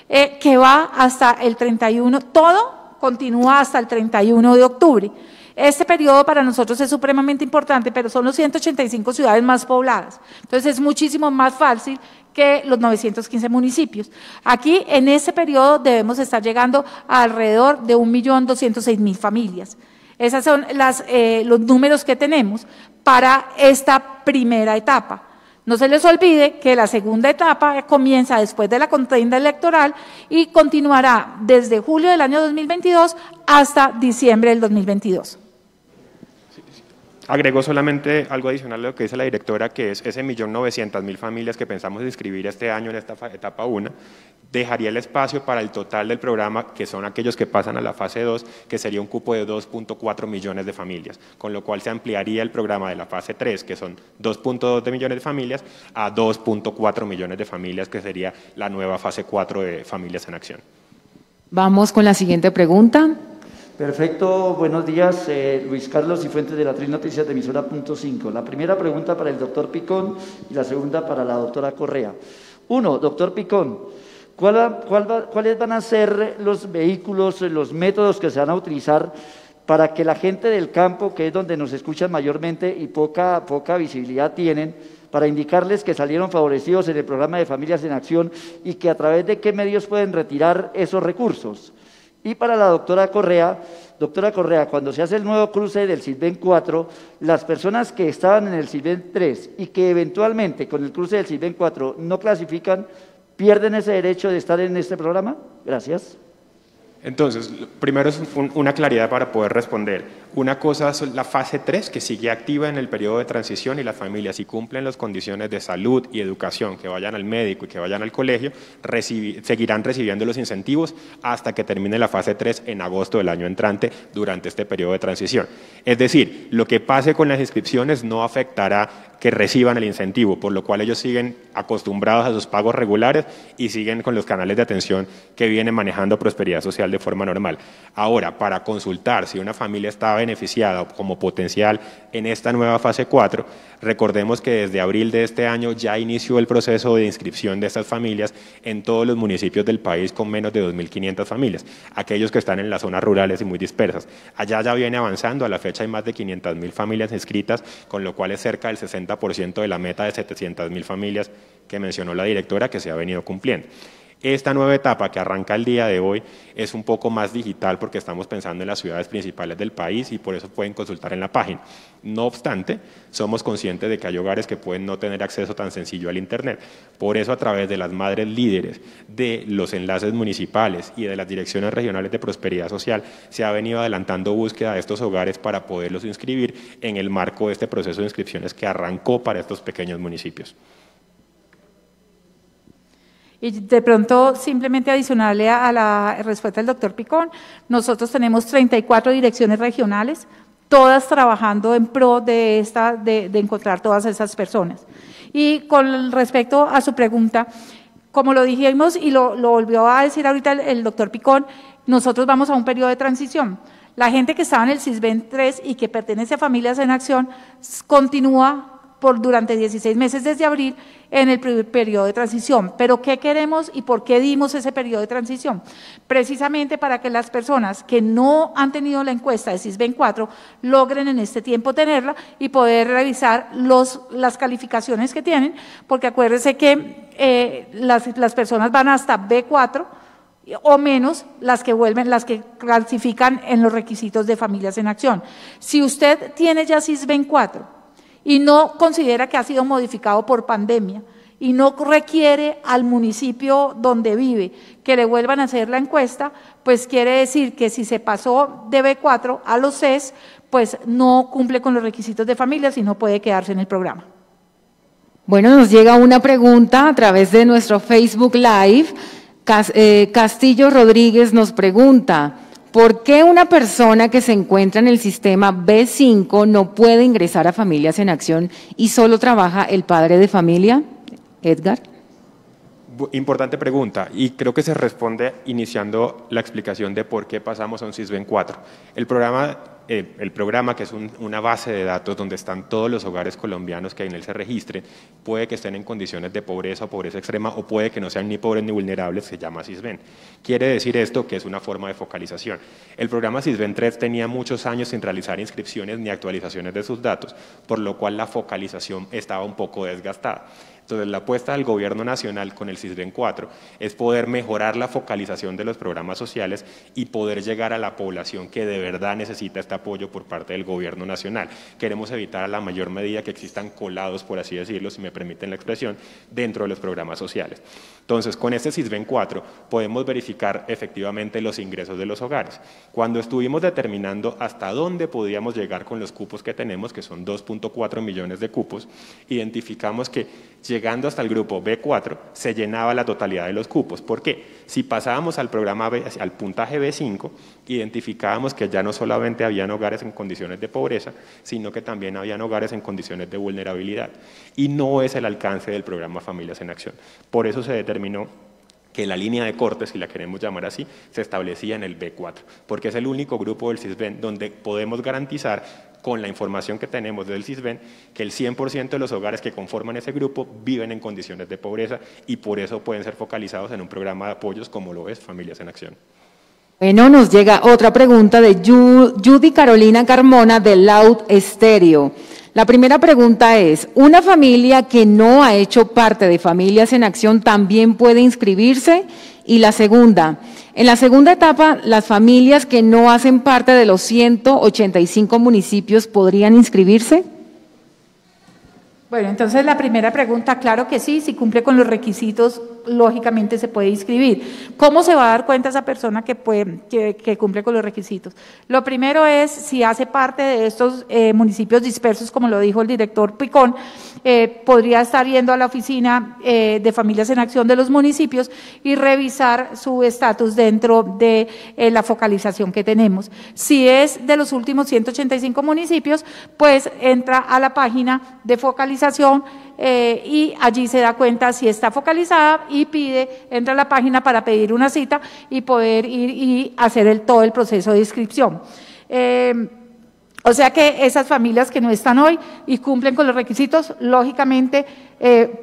que va hasta el 31, todo continúa hasta el 31 de octubre. Este periodo para nosotros es supremamente importante, pero son los 185 ciudades más pobladas. Entonces, es muchísimo más fácil que los 915 municipios. Aquí, en ese periodo, debemos estar llegando a alrededor de 1.206.000 familias. Esos son los números que tenemos para esta primera etapa. No se les olvide que la segunda etapa comienza después de la contienda electoral y continuará desde julio del año 2022 hasta diciembre del 2022. Agregó solamente algo adicional a lo que dice la directora, que es ese 1.900.000 familias que pensamos inscribir este año en esta etapa 1, dejaría el espacio para el total del programa, que son aquellos que pasan a la fase 2, que sería un cupo de 2.4 millones de familias, con lo cual se ampliaría el programa de la fase 3, que son 2.2 millones de familias, a 2.4 millones de familias, que sería la nueva fase 4 de Familias en Acción. Vamos con la siguiente pregunta. Perfecto, buenos días, Luis Carlos Cifuentes de la Tri Noticias de Emisora Punto 5. La primera pregunta para el doctor Picón y la segunda para la doctora Correa. Uno, doctor Picón, ¿cuáles van a ser los vehículos, los métodos que se van a utilizar para que la gente del campo, que es donde nos escuchan mayormente y poca visibilidad tienen, para indicarles que salieron favorecidos en el programa de Familias en Acción y que a través de qué medios pueden retirar esos recursos? Y para la doctora Correa, cuando se hace el nuevo cruce del Silven 4, las personas que estaban en el Silven 3 y que eventualmente con el cruce del Silven 4 no clasifican, ¿pierden ese derecho de estar en este programa? Gracias. Entonces, primero es una claridad para poder responder. Una cosa es la fase 3, que sigue activa en el periodo de transición, y las familias, si cumplen las condiciones de salud y educación, que vayan al médico y que vayan al colegio, seguirán recibiendo los incentivos hasta que termine la fase 3 en agosto del año entrante, durante este periodo de transición. Es decir, lo que pase con las inscripciones no afectará que reciban el incentivo, por lo cual ellos siguen acostumbrados a sus pagos regulares y siguen con los canales de atención que viene manejando Prosperidad Social de forma normal. Ahora, para consultar si una familia está beneficiada como potencial en esta nueva fase 4, recordemos que desde abril de este año ya inició el proceso de inscripción de estas familias en todos los municipios del país con menos de 2.500 familias, aquellos que están en las zonas rurales y muy dispersas. Allá ya viene avanzando, a la fecha hay más de 500.000 familias inscritas, con lo cual es cerca del 60% de la meta de 700.000 familias que mencionó la directora, que se ha venido cumpliendo. Esta nueva etapa que arranca el día de hoy es un poco más digital porque estamos pensando en las ciudades principales del país y por eso pueden consultar en la página. No obstante, somos conscientes de que hay hogares que pueden no tener acceso tan sencillo al Internet. Por eso, a través de las madres líderes, de los enlaces municipales y de las direcciones regionales de prosperidad social, se ha venido adelantando búsqueda de estos hogares para poderlos inscribir en el marco de este proceso de inscripciones que arrancó para estos pequeños municipios. Y de pronto, simplemente adicionarle a la respuesta del doctor Picón, nosotros tenemos 34 direcciones regionales, todas trabajando en pro de encontrar todas esas personas. Y con respecto a su pregunta, como lo dijimos y lo volvió a decir ahorita el doctor Picón, nosotros vamos a un periodo de transición. La gente que estaba en el SISBEN 3 y que pertenece a Familias en Acción continúa durante 16 meses desde abril en el periodo de transición. ¿Pero qué queremos y por qué dimos ese periodo de transición? Precisamente para que las personas que no han tenido la encuesta de SISBEN 4 logren en este tiempo tenerla y poder revisar las calificaciones que tienen, porque acuérdense que las personas van hasta B4 o menos las que clasifican en los requisitos de Familias en Acción. Si usted tiene ya SISBEN 4 y no considera que ha sido modificado por pandemia y no requiere al municipio donde vive que le vuelvan a hacer la encuesta, pues quiere decir que si se pasó de B4 a los CES, pues no cumple con los requisitos de familias y no puede quedarse en el programa. Bueno, nos llega una pregunta a través de nuestro Facebook Live. Castillo Rodríguez nos pregunta: ¿por qué una persona que se encuentra en el sistema B5 no puede ingresar a Familias en Acción y solo trabaja el padre de familia? Edgar. Importante pregunta, y creo que se responde iniciando la explicación de por qué pasamos a un SISBEN 4. El programa, que es una base de datos donde están todos los hogares colombianos que en él se registren, puede que estén en condiciones de pobreza o pobreza extrema, o puede que no sean ni pobres ni vulnerables, se llama SISBEN. Quiere decir esto que es una forma de focalización. El programa SISBEN 3 tenía muchos años sin realizar inscripciones ni actualizaciones de sus datos, por lo cual la focalización estaba un poco desgastada. Entonces, la apuesta del Gobierno Nacional con el SISBEN 4 es poder mejorar la focalización de los programas sociales y poder llegar a la población que de verdad necesita este apoyo por parte del Gobierno Nacional. Queremos evitar a la mayor medida que existan colados, por así decirlo, si me permiten la expresión, dentro de los programas sociales. Entonces, con este SISBEN 4 podemos verificar efectivamente los ingresos de los hogares. Cuando estuvimos determinando hasta dónde podíamos llegar con los cupos que tenemos, que son 2.4 millones de cupos, identificamos que llegando hasta el grupo B4 se llenaba la totalidad de los cupos. ¿Por qué? Si pasábamos al programa al puntaje B5, identificábamos que ya no solamente habían hogares en condiciones de pobreza, sino que también habían hogares en condiciones de vulnerabilidad. Y no es el alcance del programa Familias en Acción. Por eso se determinó que la línea de corte, si la queremos llamar así, se establecía en el B4, porque es el único grupo del SISBEN donde podemos garantizar, con la información que tenemos del SISBEN, que el 100% de los hogares que conforman ese grupo viven en condiciones de pobreza y por eso pueden ser focalizados en un programa de apoyos como lo es Familias en Acción. Bueno, nos llega otra pregunta de Judy Carolina Carmona de Loud Stereo. La primera pregunta es: ¿una familia que no ha hecho parte de Familias en Acción también puede inscribirse? Y la segunda, en la segunda etapa, ¿las familias que no hacen parte de los 185 municipios podrían inscribirse? Bueno, entonces la primera pregunta, claro que sí, si cumple con los requisitos, lógicamente se puede inscribir. ¿Cómo se va a dar cuenta esa persona que cumple con los requisitos? Lo primero es si hace parte de estos municipios dispersos, como lo dijo el director Picón, podría estar yendo a la oficina de Familias en Acción de los municipios y revisar su estatus dentro de la focalización que tenemos. Si es de los últimos 185 municipios, pues entra a la página de focalización y allí se da cuenta si está focalizada y entra a la página para pedir una cita y poder ir y hacer todo el proceso de inscripción. O sea que esas familias que no están hoy y cumplen con los requisitos, lógicamente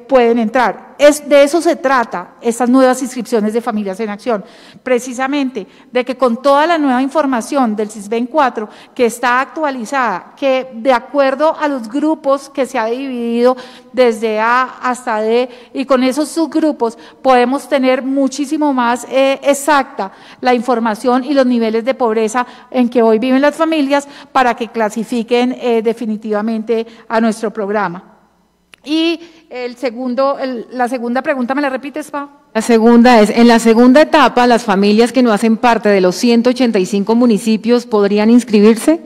pueden entrar. De eso se trata estas nuevas inscripciones de Familias en Acción, precisamente de que con toda la nueva información del CISBEN 4 que está actualizada, que de acuerdo a los grupos que se ha dividido desde A hasta D, y con esos subgrupos podemos tener muchísimo más exacta la información y los niveles de pobreza en que hoy viven las familias para que clasifiquen definitivamente a nuestro programa. Y la segunda pregunta, ¿me la repites, Pau? La segunda es, en la segunda etapa, ¿las familias que no hacen parte de los 185 municipios podrían inscribirse?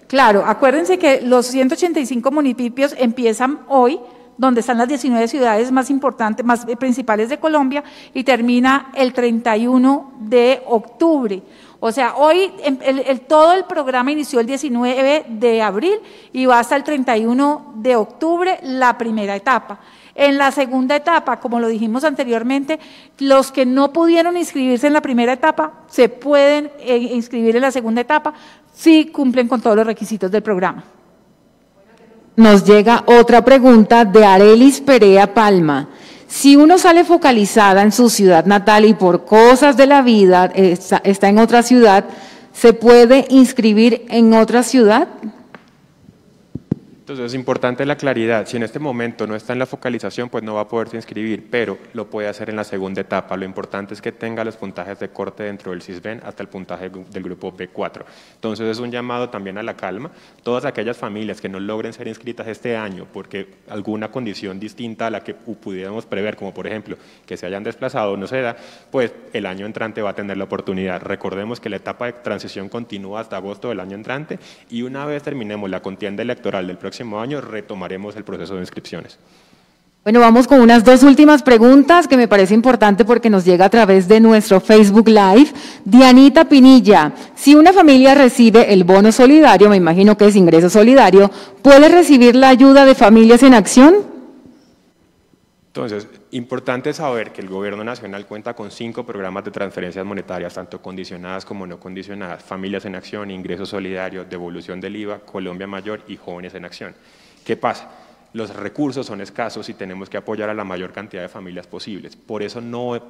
Claro, acuérdense que los 185 municipios empiezan hoy, donde están las 19 ciudades más importantes, más principales de Colombia, y termina el 31 de octubre. O sea, hoy todo el programa inició el 19 de abril y va hasta el 31 de octubre la primera etapa. En la segunda etapa, como lo dijimos anteriormente, los que no pudieron inscribirse en la primera etapa se pueden inscribir en la segunda etapa si cumplen con todos los requisitos del programa. Nos llega otra pregunta de Arelis Perea Palma. Si uno sale focalizada en su ciudad natal y por cosas de la vida está en otra ciudad, ¿se puede inscribir en otra ciudad? Entonces es importante la claridad. Si en este momento no está en la focalización, pues no va a poderse inscribir, pero lo puede hacer en la segunda etapa. Lo importante es que tenga los puntajes de corte dentro del CISBEN hasta el puntaje del grupo B4. Entonces es un llamado también a la calma. Todas aquellas familias que no logren ser inscritas este año porque alguna condición distinta a la que pudiéramos prever, como por ejemplo que se hayan desplazado o no se da, pues el año entrante va a tener la oportunidad. Recordemos que la etapa de transición continúa hasta agosto del año entrante y una vez terminemos la contienda electoral del próximo año retomaremos el proceso de inscripciones. Bueno, vamos con unas dos últimas preguntas que me parece importante porque nos llega a través de nuestro Facebook Live. Dianita Pinilla, si una familia recibe el bono solidario, me imagino que es ingreso solidario, ¿puede recibir la ayuda de Familias en Acción? Entonces, importante saber que el Gobierno Nacional cuenta con 5 programas de transferencias monetarias, tanto condicionadas como no condicionadas: Familias en Acción, Ingreso Solidario, Devolución del IVA, Colombia Mayor y Jóvenes en Acción. ¿Qué pasa? Los recursos son escasos y tenemos que apoyar a la mayor cantidad de familias posibles. Por eso no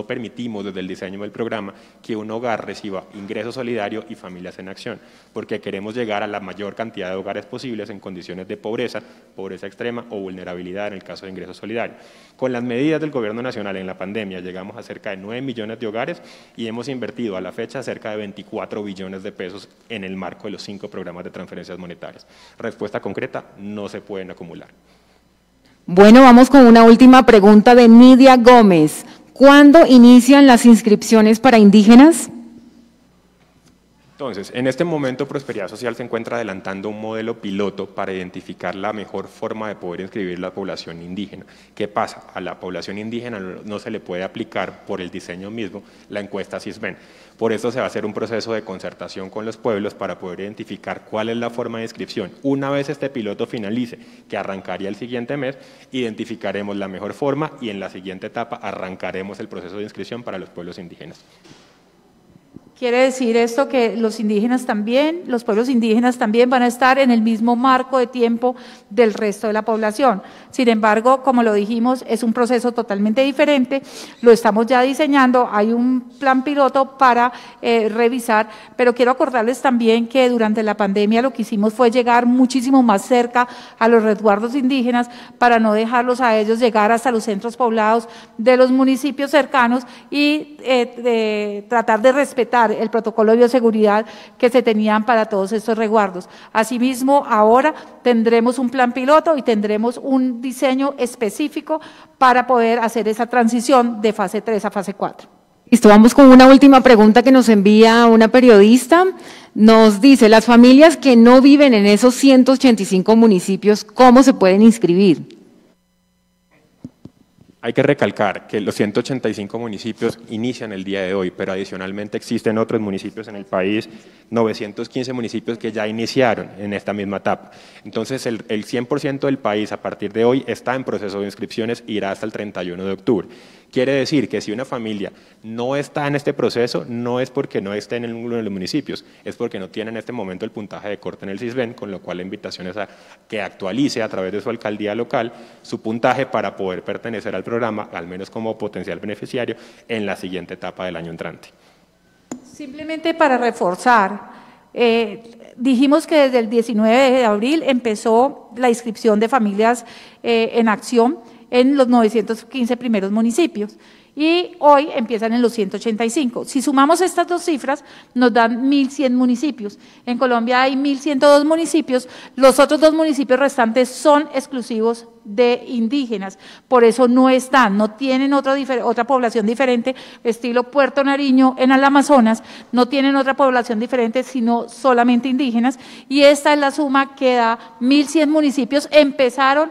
permitimos desde el diseño del programa que un hogar reciba ingreso solidario y Familias en Acción, porque queremos llegar a la mayor cantidad de hogares posibles en condiciones de pobreza, pobreza extrema o vulnerabilidad en el caso de ingreso solidario. Con las medidas del Gobierno Nacional en la pandemia llegamos a cerca de 9 millones de hogares y hemos invertido a la fecha cerca de 24 billones de pesos en el marco de los 5 programas de transferencias monetarias. Respuesta concreta: no se pueden acumular. Bueno, vamos con una última pregunta de Nidia Gómez. ¿Cuándo inician las inscripciones para indígenas? Entonces, en este momento Prosperidad Social se encuentra adelantando un modelo piloto para identificar la mejor forma de poder inscribir la población indígena. ¿Qué pasa? A la población indígena no se le puede aplicar por el diseño mismo la encuesta CISBEN. Por eso se va a hacer un proceso de concertación con los pueblos para poder identificar cuál es la forma de inscripción. Una vez este piloto finalice, que arrancaría el siguiente mes, identificaremos la mejor forma y en la siguiente etapa arrancaremos el proceso de inscripción para los pueblos indígenas. Quiere decir esto que los indígenas también, los pueblos indígenas también van a estar en el mismo marco de tiempo del resto de la población. Sin embargo, como lo dijimos, es un proceso totalmente diferente, lo estamos ya diseñando, hay un plan piloto para revisar, pero quiero acordarles también que durante la pandemia lo que hicimos fue llegar muchísimo más cerca a los resguardos indígenas para no dejarlos a ellos llegar hasta los centros poblados de los municipios cercanos y tratar de respetar el protocolo de bioseguridad que se tenían para todos estos resguardos. Asimismo, ahora tendremos un plan piloto y tendremos un diseño específico para poder hacer esa transición de fase 3 a fase 4. Listo, vamos con una última pregunta que nos envía una periodista. Nos dice, las familias que no viven en esos 185 municipios, ¿cómo se pueden inscribir? Hay que recalcar que los 185 municipios inician el día de hoy, pero adicionalmente existen otros municipios en el país, 915 municipios que ya iniciaron en esta misma etapa. Entonces, el 100% del país a partir de hoy está en proceso de inscripciones, irá hasta el 31 de octubre. Quiere decir que si una familia no está en este proceso, no es porque no esté en uno de los municipios, es porque no tiene en este momento el puntaje de corte en el CISBEN, con lo cual la invitación es a que actualice a través de su alcaldía local su puntaje para poder pertenecer al programa, al menos como potencial beneficiario, en la siguiente etapa del año entrante. Simplemente para reforzar, dijimos que desde el 19 de abril empezó la inscripción de familias en acción en los 915 primeros municipios y hoy empiezan en los 185. Si sumamos estas dos cifras, nos dan 1.100 municipios. En Colombia hay 1.102 municipios, los otros 2 municipios restantes son exclusivos de indígenas, por eso no están, no tienen otra población diferente, estilo Puerto Nariño en el Amazonas, no tienen otra población diferente, sino solamente indígenas, y esta es la suma que da 1.100 municipios, empezaron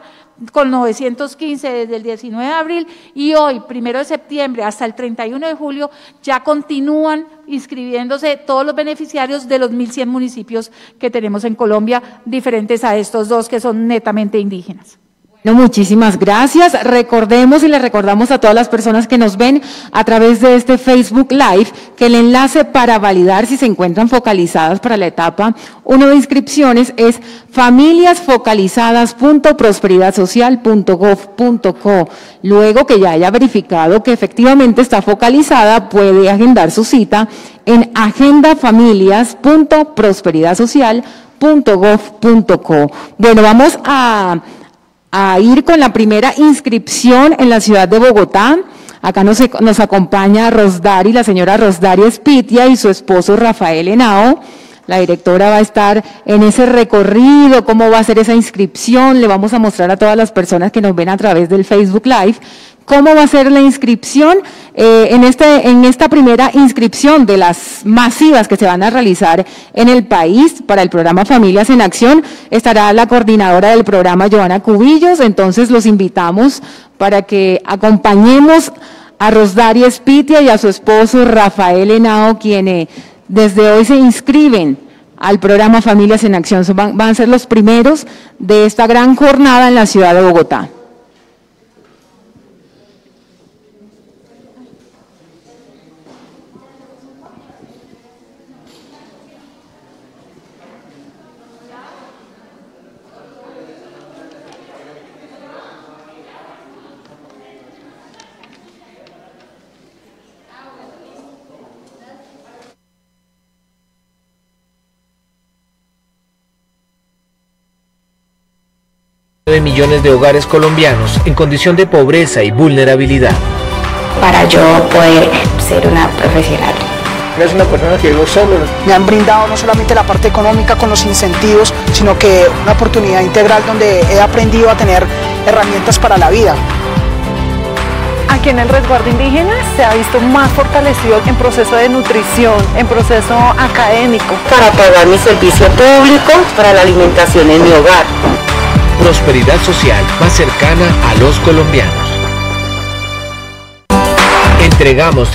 con 915 desde el 19 de abril y hoy, 1 de septiembre hasta el 31 de julio, ya continúan inscribiéndose todos los beneficiarios de los 1.100 municipios que tenemos en Colombia, diferentes a estos 2 que son netamente indígenas. Bueno, muchísimas gracias. Recordemos y le recordamos a todas las personas que nos ven a través de este Facebook Live que el enlace para validar si se encuentran focalizadas para la etapa 1 de inscripciones es familiasfocalizadas.prosperidadsocial.gov.co. Luego que ya haya verificado que efectivamente está focalizada, puede agendar su cita en agendafamilias.prosperidadsocial.gov.co. Bueno, vamos a ir con la primera inscripción en la ciudad de Bogotá. Acá nos acompaña Rosdari, la señora Rosdari Espitia y su esposo Rafael Henao. La directora va a estar en ese recorrido, cómo va a ser esa inscripción. Le vamos a mostrar a todas las personas que nos ven a través del Facebook Live cómo va a ser la inscripción. En esta primera inscripción de las masivas que se van a realizar en el país para el programa Familias en Acción, estará la coordinadora del programa, Joana Cubillos. Entonces los invitamos para que acompañemos a Rosdari Espitia y a su esposo Rafael Henao, quienes desde hoy se inscriben al programa Familias en Acción. Van a ser los primeros de esta gran jornada en la ciudad de Bogotá. De millones de hogares colombianos en condición de pobreza y vulnerabilidad. Para yo poder ser una profesional. No es una persona que llegó solo. Me han brindado no solamente la parte económica con los incentivos, sino que una oportunidad integral donde he aprendido a tener herramientas para la vida. Aquí en el resguardo indígena se ha visto más fortalecido en proceso de nutrición, en proceso académico. Para pagar mi servicio público, para la alimentación en mi hogar. Prosperidad social más cercana a los colombianos. Entregamos